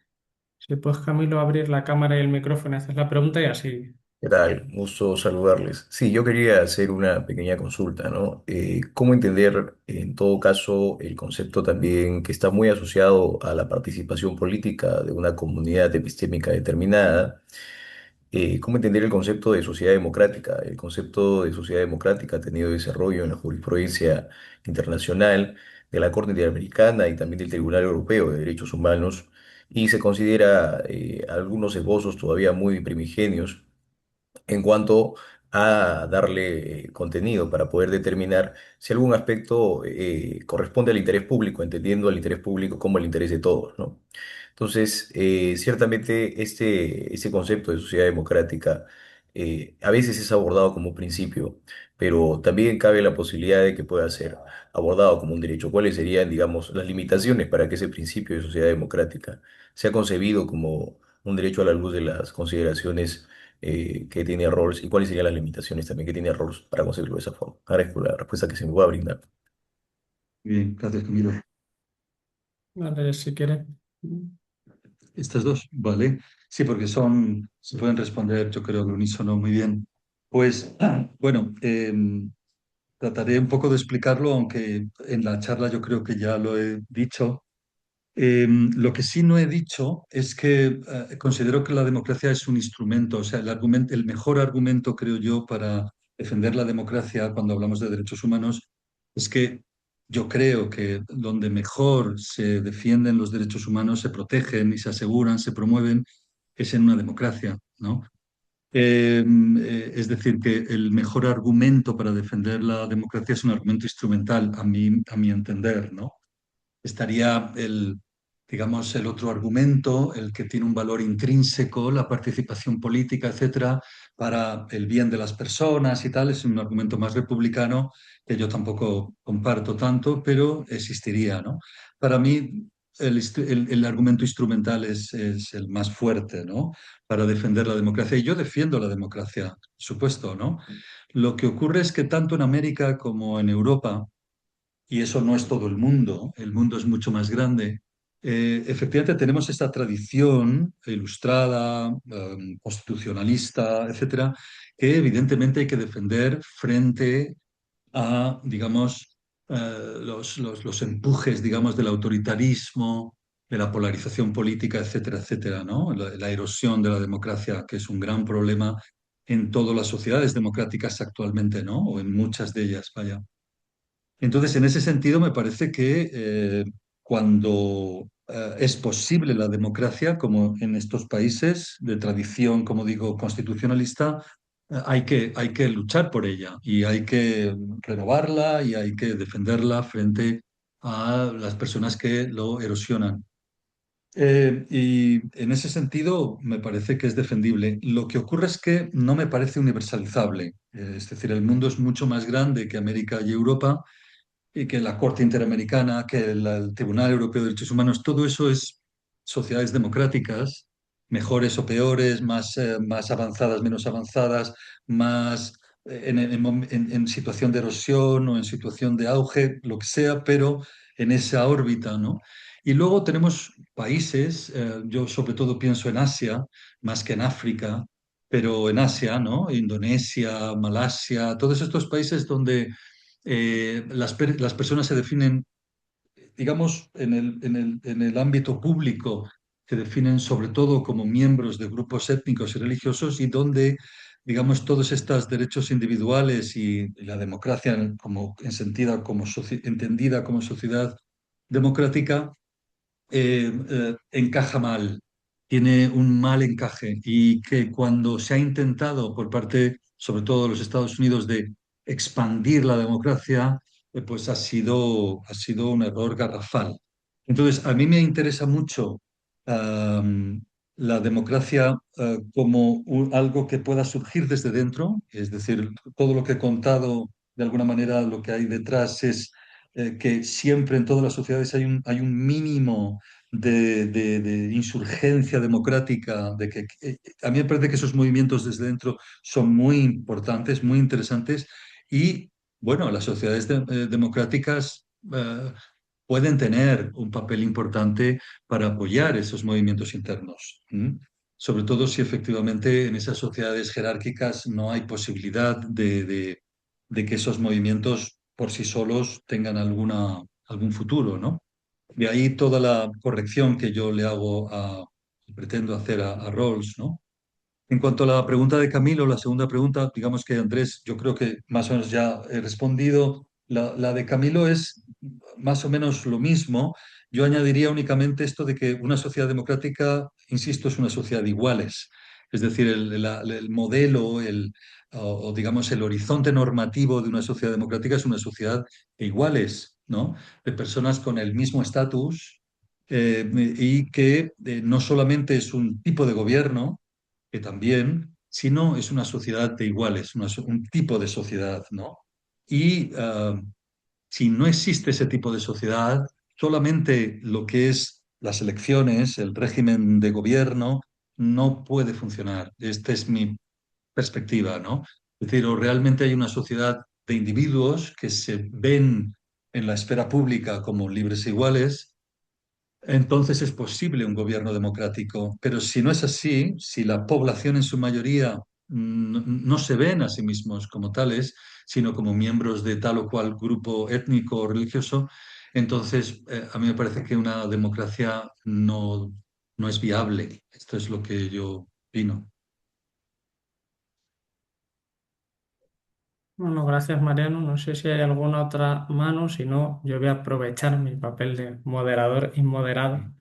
Si puedes, Camilo, abrir la cámara y el micrófono y haces la pregunta y así. ¿Qué tal? Gusto saludarles. Sí, yo quería hacer una pequeña consulta, ¿no? ¿Cómo entender, en todo caso, el concepto también que está muy asociado a la participación política de una comunidad epistémica determinada? ¿Cómo entender el concepto de sociedad democrática? El concepto de sociedad democrática ha tenido desarrollo en la jurisprudencia internacional de la Corte Interamericana y también del Tribunal Europeo de Derechos Humanos y se considera algunos esbozos todavía muy primigenios en cuanto a darle contenido para poder determinar si algún aspecto corresponde al interés público, entendiendo al interés público como el interés de todos, ¿no? Entonces, ciertamente este concepto de sociedad democrática a veces es abordado como un principio, pero también cabe la posibilidad de que pueda ser abordado como un derecho. ¿Cuáles serían, digamos, las limitaciones para que ese principio de sociedad democrática sea concebido como un derecho a la luz de las consideraciones que tiene Rawls y cuáles serían las limitaciones también que tiene Rawls para conseguirlo de esa forma? Agradezco la respuesta que se me va a brindar. Muy bien, gracias, Camilo. Vale, si quieres. Estas dos, vale. Sí, porque se pueden responder, yo creo, al unísono muy bien. Pues, bueno, trataré un poco de explicarlo, aunque en la charla yo creo que ya lo he dicho. Lo que sí no he dicho es que considero que la democracia es un instrumento, o sea, el mejor argumento, creo yo, para defender la democracia cuando hablamos de derechos humanos es que yo creo que donde mejor se defienden los derechos humanos, se protegen y se aseguran, se promueven, es en una democracia, ¿no? Es decir, que el mejor argumento para defender la democracia es un argumento instrumental, a mi entender, ¿no? Estaría digamos, el otro argumento, el que tiene un valor intrínseco, la participación política, etcétera, para el bien de las personas y tal. Es un argumento más republicano que yo tampoco comparto tanto, pero existiría, ¿no? Para mí, el argumento instrumental es el más fuerte, ¿no? Para defender la democracia. Y yo defiendo la democracia, por supuesto, ¿no? Lo que ocurre es que tanto en América como en Europa, y eso no es todo el mundo es mucho más grande. Efectivamente, tenemos esta tradición ilustrada, constitucionalista, etcétera, que evidentemente hay que defender frente a, digamos, los empujes, digamos, del autoritarismo, de la polarización política, etcétera, etcétera, ¿no? La erosión de la democracia, que es un gran problema en todas las sociedades democráticas actualmente, ¿no? O en muchas de ellas, vaya. Entonces, en ese sentido, me parece que cuando es posible la democracia, como en estos países de tradición, como digo, constitucionalista, hay que luchar por ella y hay que renovarla y hay que defenderla frente a las personas que lo erosionan. Y en ese sentido, me parece que es defendible. Lo que ocurre es que no me parece universalizable. Es decir, el mundo es mucho más grande que América y Europa y que la Corte Interamericana, que el Tribunal Europeo de Derechos Humanos, todo eso es sociedades democráticas, mejores o peores, más avanzadas, menos avanzadas, más en situación de erosión o en situación de auge, lo que sea, pero en esa órbita, ¿no? Y luego tenemos países, yo sobre todo pienso en Asia, más que en África, pero en Asia, ¿no? Indonesia, Malasia, todos estos países donde las personas se definen, digamos, en el ámbito público, se definen sobre todo como miembros de grupos étnicos y religiosos y donde, digamos, todos estos derechos individuales y la democracia entendida como sociedad democrática encaja mal, tiene un mal encaje y que cuando se ha intentado por parte, sobre todo de los Estados Unidos, de expandir la democracia, pues ha sido un error garrafal. Entonces, a mí me interesa mucho am, la democracia como algo que pueda surgir desde dentro, es decir, todo lo que he contado, de alguna manera, lo que hay detrás es que siempre en todas las sociedades hay un mínimo de insurgencia democrática, a mí me parece que esos movimientos desde dentro son muy importantes, muy interesantes y, bueno, las sociedades democráticas pueden tener un papel importante para apoyar esos movimientos internos. ¿M? Sobre todo si efectivamente en esas sociedades jerárquicas no hay posibilidad de que esos movimientos por sí solos tengan algún futuro, ¿no? De ahí toda la corrección que yo le hago pretendo hacer a Rawls, ¿no? En cuanto a la pregunta de Camilo, la segunda pregunta, digamos que Andrés, yo creo que más o menos ya he respondido. La de Camilo es más o menos lo mismo. Yo añadiría únicamente esto de que una sociedad democrática, insisto, es una sociedad de iguales. Es decir, el modelo, o digamos el horizonte normativo de una sociedad democrática es una sociedad de iguales, ¿no? De personas con el mismo estatus y que no solamente es un tipo de gobierno, que también, sino es una sociedad de iguales, un tipo de sociedad, ¿no? Y si no existe ese tipo de sociedad, solamente lo que es las elecciones, el régimen de gobierno, no puede funcionar. Esta es mi perspectiva, ¿no? Es decir, o realmente hay una sociedad de individuos que se ven en la esfera pública como libres e iguales, entonces es posible un gobierno democrático, pero si no es así, si la población en su mayoría no se ven a sí mismos como tales, sino como miembros de tal o cual grupo étnico o religioso, entonces a mí me parece que una democracia no es viable. Esto es lo que yo opino. Bueno, gracias Mariano. No sé si hay alguna otra mano, si no, yo voy a aprovechar mi papel de moderador inmoderado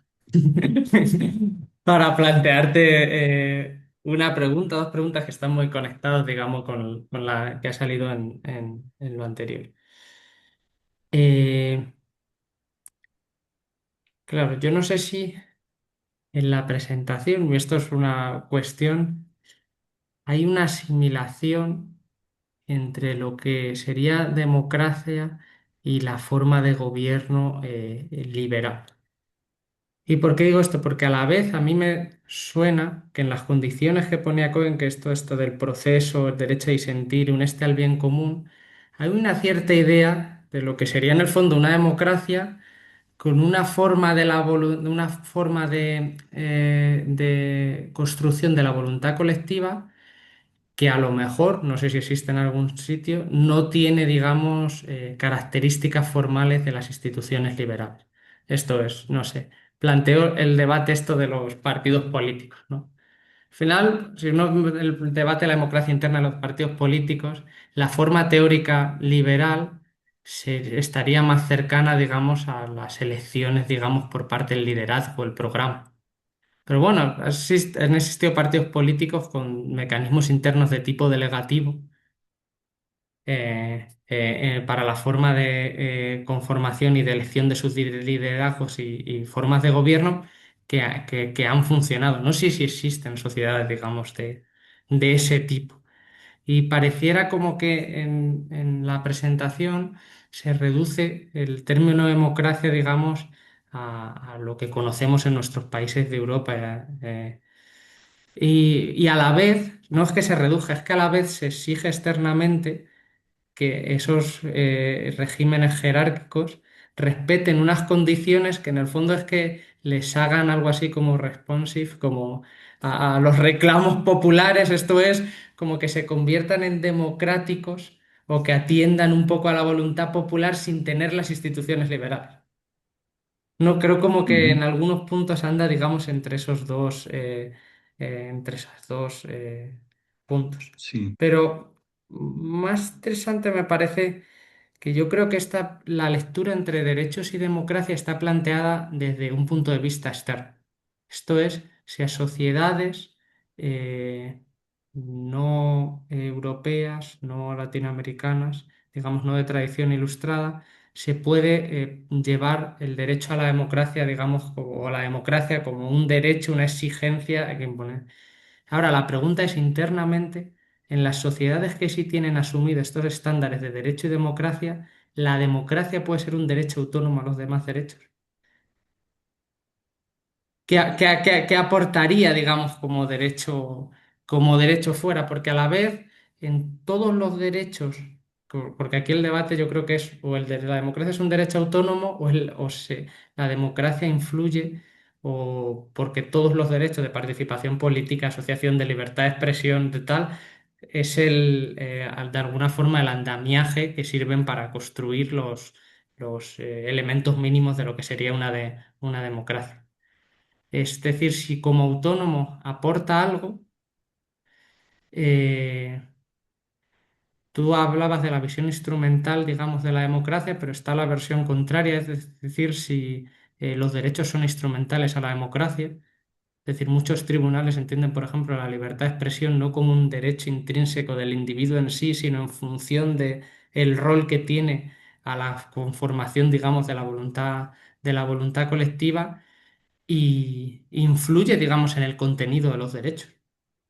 para plantearte una pregunta, dos preguntas que están muy conectadas, digamos, con la que ha salido en lo anterior. Eh, claro, yo no sé si en la presentación, y esto es una cuestión, hay una asimilación entre lo que sería democracia y la forma de gobierno liberal. ¿Y por qué digo esto? Porque a la vez a mí me suena que en las condiciones que ponía Cohen, que esto del proceso, el derecho a disentir, un este al bien común, hay una cierta idea de lo que sería en el fondo una democracia con una forma una forma de construcción de la voluntad colectiva que a lo mejor, no sé si existe en algún sitio, no tiene, digamos, características formales de las instituciones liberales. Esto es, no sé, planteo el debate esto de los partidos políticos, ¿no? Al final, si uno el debate de la democracia interna de los partidos políticos, la forma teórica liberal estaría más cercana, digamos, a las elecciones, digamos, por parte del liderazgo, el programa. Pero bueno, han existido partidos políticos con mecanismos internos de tipo delegativo para la forma de conformación y de elección de sus liderazgos y formas de gobierno que han funcionado. No sé si existen sociedades, digamos, de ese tipo. Y pareciera como que en la presentación se reduce el término democracia, digamos, a lo que conocemos en nuestros países de Europa. Y a la vez, no es que se reduzca, es que a la vez se exige externamente que esos regímenes jerárquicos respeten unas condiciones que en el fondo es que les hagan algo así como responsive, como a los reclamos populares, esto es como que se conviertan en democráticos o que atiendan un poco a la voluntad popular sin tener las instituciones liberales. No, creo como que en Ujú. algunos puntos anda, digamos, entre esos dos puntos. Sí. Pero más interesante me parece que yo creo que la lectura entre derechos y democracia está planteada desde un punto de vista externo. Esto es, si a sociedades no europeas, no latinoamericanas, digamos, no de tradición ilustrada, se puede llevar el derecho a la democracia, digamos, o a la democracia como un derecho, una exigencia que imponer. Ahora, la pregunta es internamente, en las sociedades que sí tienen asumido estos estándares de derecho y democracia, ¿la democracia puede ser un derecho autónomo a los demás derechos? ¿Qué aportaría, digamos, como derecho fuera? Porque a la vez, en todos los derechos, porque aquí el debate yo creo que es o el de la democracia es un derecho autónomo la democracia influye o porque todos los derechos de participación política, asociación, de libertad de expresión, de tal, es de alguna forma el andamiaje que sirven para construir los elementos mínimos de lo que sería una democracia. Es decir, si como autónomo aporta algo, eh, tú hablabas de la visión instrumental, digamos, de la democracia, pero está la versión contraria, es decir, si los derechos son instrumentales a la democracia. Es decir, muchos tribunales entienden, por ejemplo, la libertad de expresión no como un derecho intrínseco del individuo en sí, sino en función de el rol que tiene a la conformación, digamos, de la voluntad colectiva y influye, digamos, en el contenido de los derechos.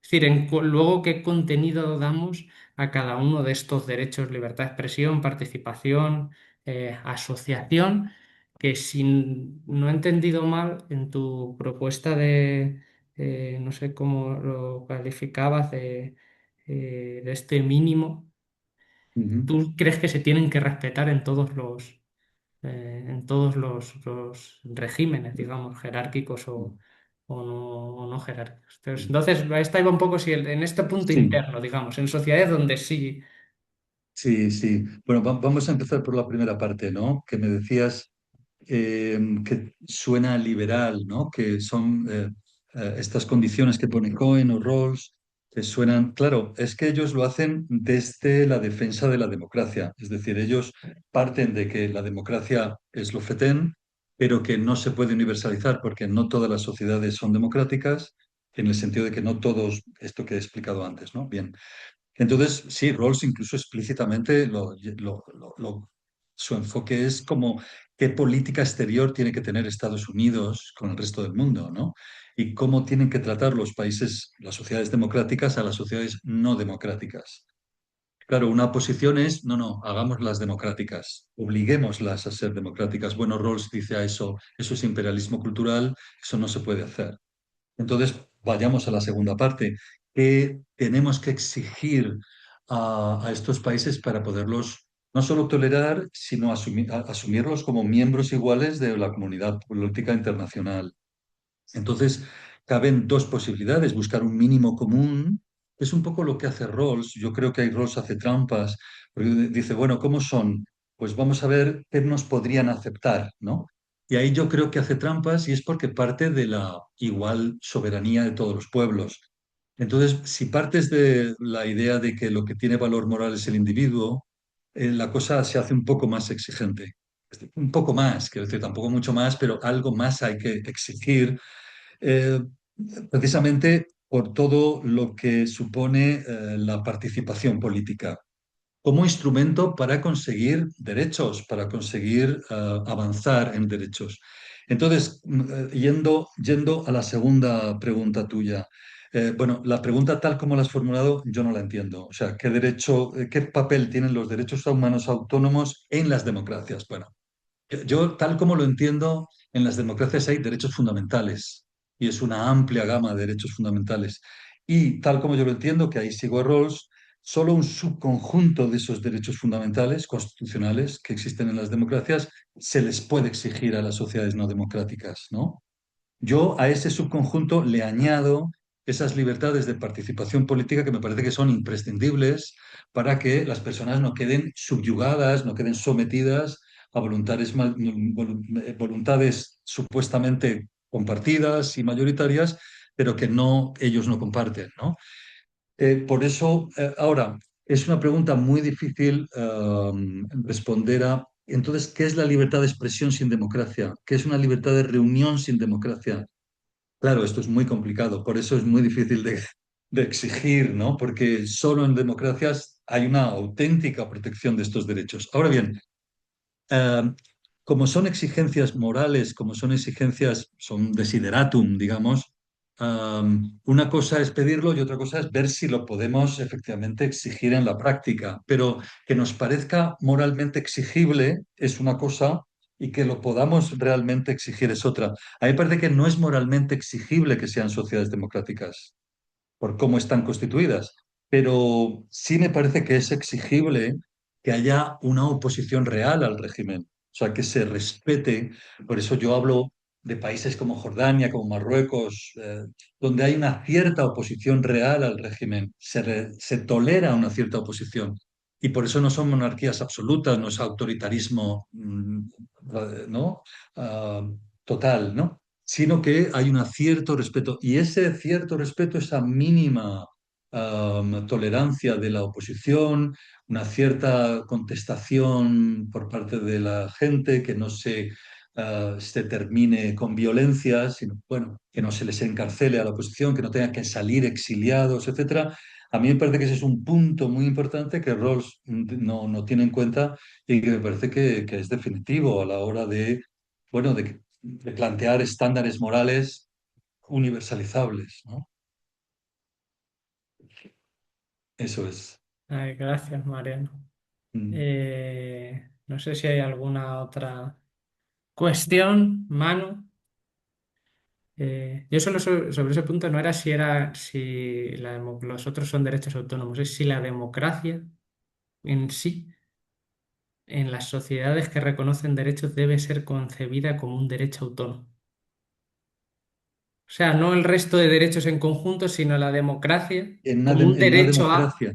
Es decir, luego qué contenido damos a cada uno de estos derechos, libertad de expresión, participación, asociación, que si no he entendido mal en tu propuesta no sé cómo lo calificabas, de este mínimo, Ujú. ¿tú crees que se tienen que respetar en todos los regímenes, digamos, jerárquicos o no jerárquicos? Entonces, esta iba un poco si en este punto Sí, interno, digamos, en sociedades donde sí. sí, sí. Bueno, vamos a empezar por la primera parte, ¿no? Que me decías que suena liberal, ¿no? Que son estas condiciones que pone Cohen o Rawls, que suenan, claro, es que ellos lo hacen desde la defensa de la democracia, es decir, ellos parten de que la democracia es lo fetén, pero que no se puede universalizar porque no todas las sociedades son democráticas, en el sentido de que no todos, esto que he explicado antes, ¿no? Bien. Entonces, sí, Rawls incluso explícitamente su enfoque es como qué política exterior tiene que tener Estados Unidos con el resto del mundo, ¿no? Y cómo tienen que tratar los países, las sociedades democráticas a las sociedades no democráticas. Claro, una posición es, no, no, hagámoslas democráticas, obliguémoslas a ser democráticas. Bueno, Rawls dice a eso es imperialismo cultural, eso no se puede hacer. Entonces, vayamos a la segunda parte. ¿Qué tenemos que exigir a estos países para poderlos no solo tolerar, sino asumirlos como miembros iguales de la comunidad política internacional? Entonces, caben dos posibilidades: buscar un mínimo común, que es un poco lo que hace Rawls. Yo creo que ahí Rawls hace trampas, porque dice, bueno, ¿cómo son? Pues vamos a ver qué nos podrían aceptar, ¿no? Y ahí yo creo que hace trampas y es porque parte de la igual soberanía de todos los pueblos. Entonces, si partes de la idea de que lo que tiene valor moral es el individuo, la cosa se hace un poco más exigente. Un poco más, quiero decir, tampoco mucho más, pero algo más hay que exigir eh, precisamente por todo lo que supone la participación política como instrumento para conseguir derechos, para conseguir avanzar en derechos. Entonces, yendo a la segunda pregunta tuya, bueno, la pregunta tal como la has formulado, yo no la entiendo. O sea, qué papel tienen los derechos humanos autónomos en las democracias? Bueno, yo, tal como lo entiendo, en las democracias hay derechos fundamentales y es una amplia gama de derechos fundamentales. Y tal como yo lo entiendo, que ahí sigo a Rawls, solo un subconjunto de esos derechos fundamentales constitucionales que existen en las democracias se les puede exigir a las sociedades no democráticas, ¿no? Yo a ese subconjunto le añado esas libertades de participación política que me parece que son imprescindibles para que las personas no queden subyugadas, no queden sometidas a voluntades supuestamente compartidas y mayoritarias, pero que ellos no comparten, ¿no? Por eso, ahora, es una pregunta muy difícil responder a, entonces, ¿qué es la libertad de expresión sin democracia? ¿Qué es una libertad de reunión sin democracia? Claro, esto es muy complicado, por eso es muy difícil de exigir, ¿no? Porque solo en democracias hay una auténtica protección de estos derechos. Ahora bien, eh, como son exigencias morales, como son exigencias, son desideratum, digamos, una cosa es pedirlo y otra cosa es ver si lo podemos efectivamente exigir en la práctica. Pero que nos parezca moralmente exigible es una cosa y que lo podamos realmente exigir es otra. A mí me parece que no es moralmente exigible que sean sociedades democráticas por cómo están constituidas, pero sí me parece que es exigible que haya una oposición real al régimen, o sea, que se respete. Por eso yo hablo de países como Jordania, como Marruecos, donde hay una cierta oposición real al régimen, se tolera una cierta oposición. Y por eso no son monarquías absolutas, no es autoritarismo, ¿no? Ah, total, ¿no? Sino que hay un cierto respeto. Y ese cierto respeto, esa mínima tolerancia de la oposición, una cierta contestación por parte de la gente, que no se termine con violencia, sino bueno, que no se les encarcele a la oposición, que no tengan que salir exiliados, etcétera. A mí me parece que ese es un punto muy importante que Rawls no tiene en cuenta y que me parece que es definitivo a la hora de, bueno, de plantear estándares morales universalizables, ¿no? Eso es. Ay, gracias, Mariano. Mm. No sé si hay alguna otra cuestión, Manu. Yo solo sobre ese punto no era si los otros son derechos autónomos, es si la democracia en sí, en las sociedades que reconocen derechos, debe ser concebida como un derecho autónomo. O sea, no el resto de derechos en conjunto, sino la democracia como un En una derecho a, democracia.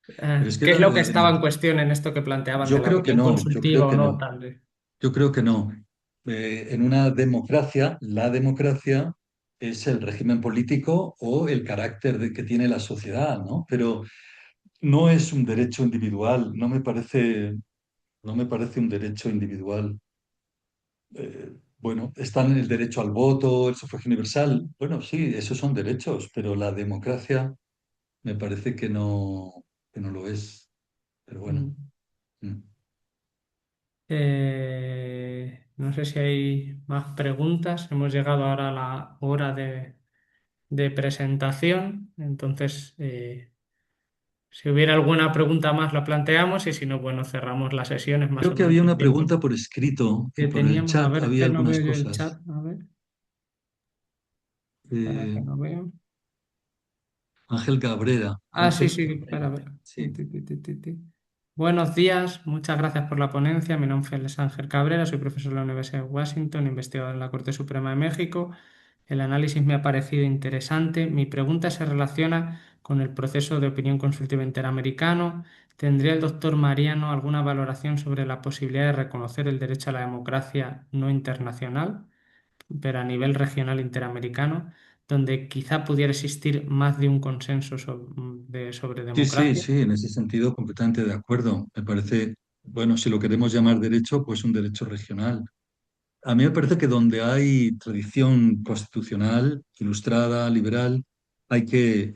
Pero es que ¿qué es lo que estaba en cuestión en esto que planteaban de yo la creo que opinión no, yo creo consultiva o que no, no, tal vez? yo creo que no. En una democracia, la democracia es el régimen político o el carácter que tiene la sociedad, ¿no? Pero no es un derecho individual, no me parece un derecho individual. Bueno, están el derecho al voto, el sufragio universal. Bueno, sí, esos son derechos, pero la democracia me parece que no lo es. Pero bueno. Mm. Mm. No sé si hay más preguntas. Hemos llegado ahora a la hora de presentación. Entonces, si hubiera alguna pregunta más, la planteamos y si no, bueno, cerramos las sesiones más Creo o que menos había el una tiempo pregunta por escrito y que por el teníamos. A chat ver, había que no algunas veo yo el cosas. chat. A ver, para que Eh, no veo. Ángel Cabrera. Ah, sí, Ángel sí, espera, a Cabrera. ver. Ti, Sí. ti, ti, ti, ti, ti. Buenos días, muchas gracias por la ponencia. Mi nombre es Ángel Cabrera, soy profesor de la Universidad de Washington, investigador en la Corte Suprema de México. El análisis me ha parecido interesante. Mi pregunta se relaciona con el proceso de opinión consultiva interamericano. ¿Tendría el doctor Mariano alguna valoración sobre la posibilidad de reconocer el derecho a la democracia no internacional, pero a nivel regional interamericano, donde quizá pudiera existir más de un consenso sobre Sí, sí, democracia? sí, en ese sentido completamente de acuerdo. Me parece, bueno, si lo queremos llamar derecho, pues un derecho regional. A mí me parece que donde hay tradición constitucional, ilustrada, liberal, hay que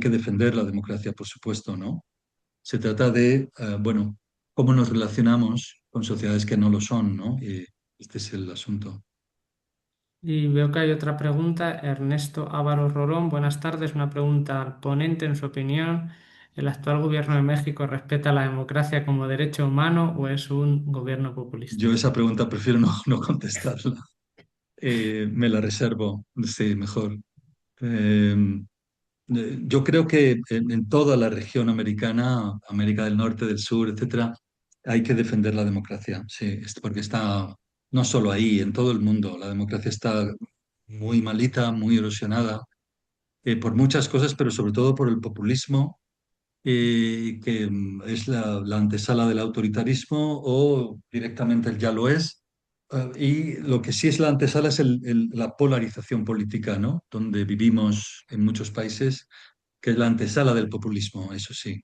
defender la democracia, por supuesto, ¿no? Se trata de, bueno, cómo nos relacionamos con sociedades que no lo son, ¿no? Y este es el asunto. Y veo que hay otra pregunta. Ernesto Ávaro Rolón, buenas tardes. Una pregunta al ponente, en su opinión. ¿El actual gobierno de México respeta la democracia como derecho humano o es un gobierno populista? Yo esa pregunta prefiero no contestarla. Me la reservo, sí, mejor. Eh, yo creo que en toda la región americana, América del Norte, del Sur, etcétera, hay que defender la democracia, sí, porque está no solo ahí, en todo el mundo. La democracia está muy malita, muy erosionada, por muchas cosas, pero sobre todo por el populismo, que es la antesala del autoritarismo o directamente ya lo es. Y lo que sí es la antesala es la polarización política, ¿no? Donde vivimos en muchos países, que es la antesala del populismo, eso sí.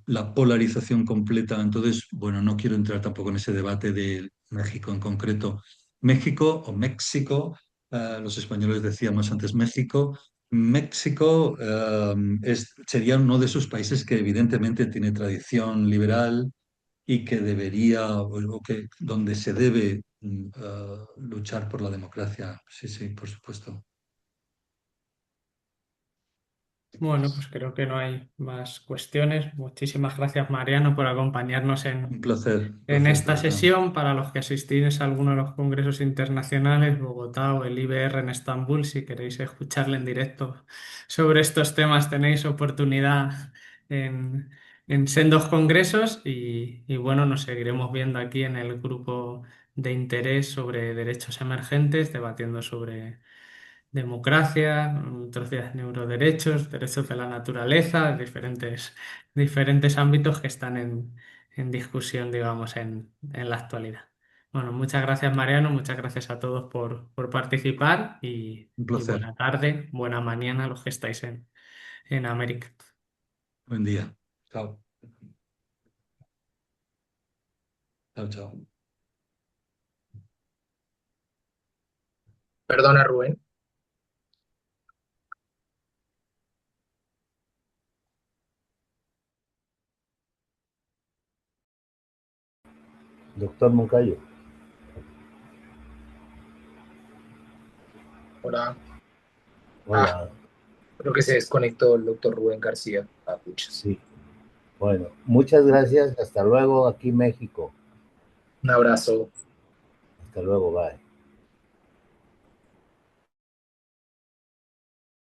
La polarización completa. Entonces, bueno, no quiero entrar tampoco en ese debate de México en concreto. México o México, los españoles decíamos antes México, México sería uno de esos países que evidentemente tiene tradición liberal y que debería, o que, donde se debe luchar por la democracia. Sí, sí, por supuesto. Bueno, pues creo que no hay más cuestiones. Muchísimas gracias, Mariano, por acompañarnos Un en placer, de esta verdad. sesión. Para los que asistís a alguno de los congresos internacionales, Bogotá o el IBR en Estambul, si queréis escucharle en directo sobre estos temas, tenéis oportunidad en, en sendos congresos y bueno, nos seguiremos viendo aquí en el grupo de interés sobre derechos emergentes, debatiendo sobre democracia, otros días neuroderechos, derechos de la naturaleza, diferentes ámbitos que están en discusión, digamos, en la actualidad. Bueno, muchas gracias, Mariano, muchas gracias a todos por participar Un y placer. buena tarde, buena mañana a los que estáis en América. Buen día. Chao. Chao, chao. Perdona, Rubén. Doctor Moncayo. Hola. Ah, Hola. creo que se desconectó el doctor Rubén García. Ah, puchas. Sí. Bueno, muchas gracias. Hasta luego aquí México. Un abrazo. Hasta luego. Bye.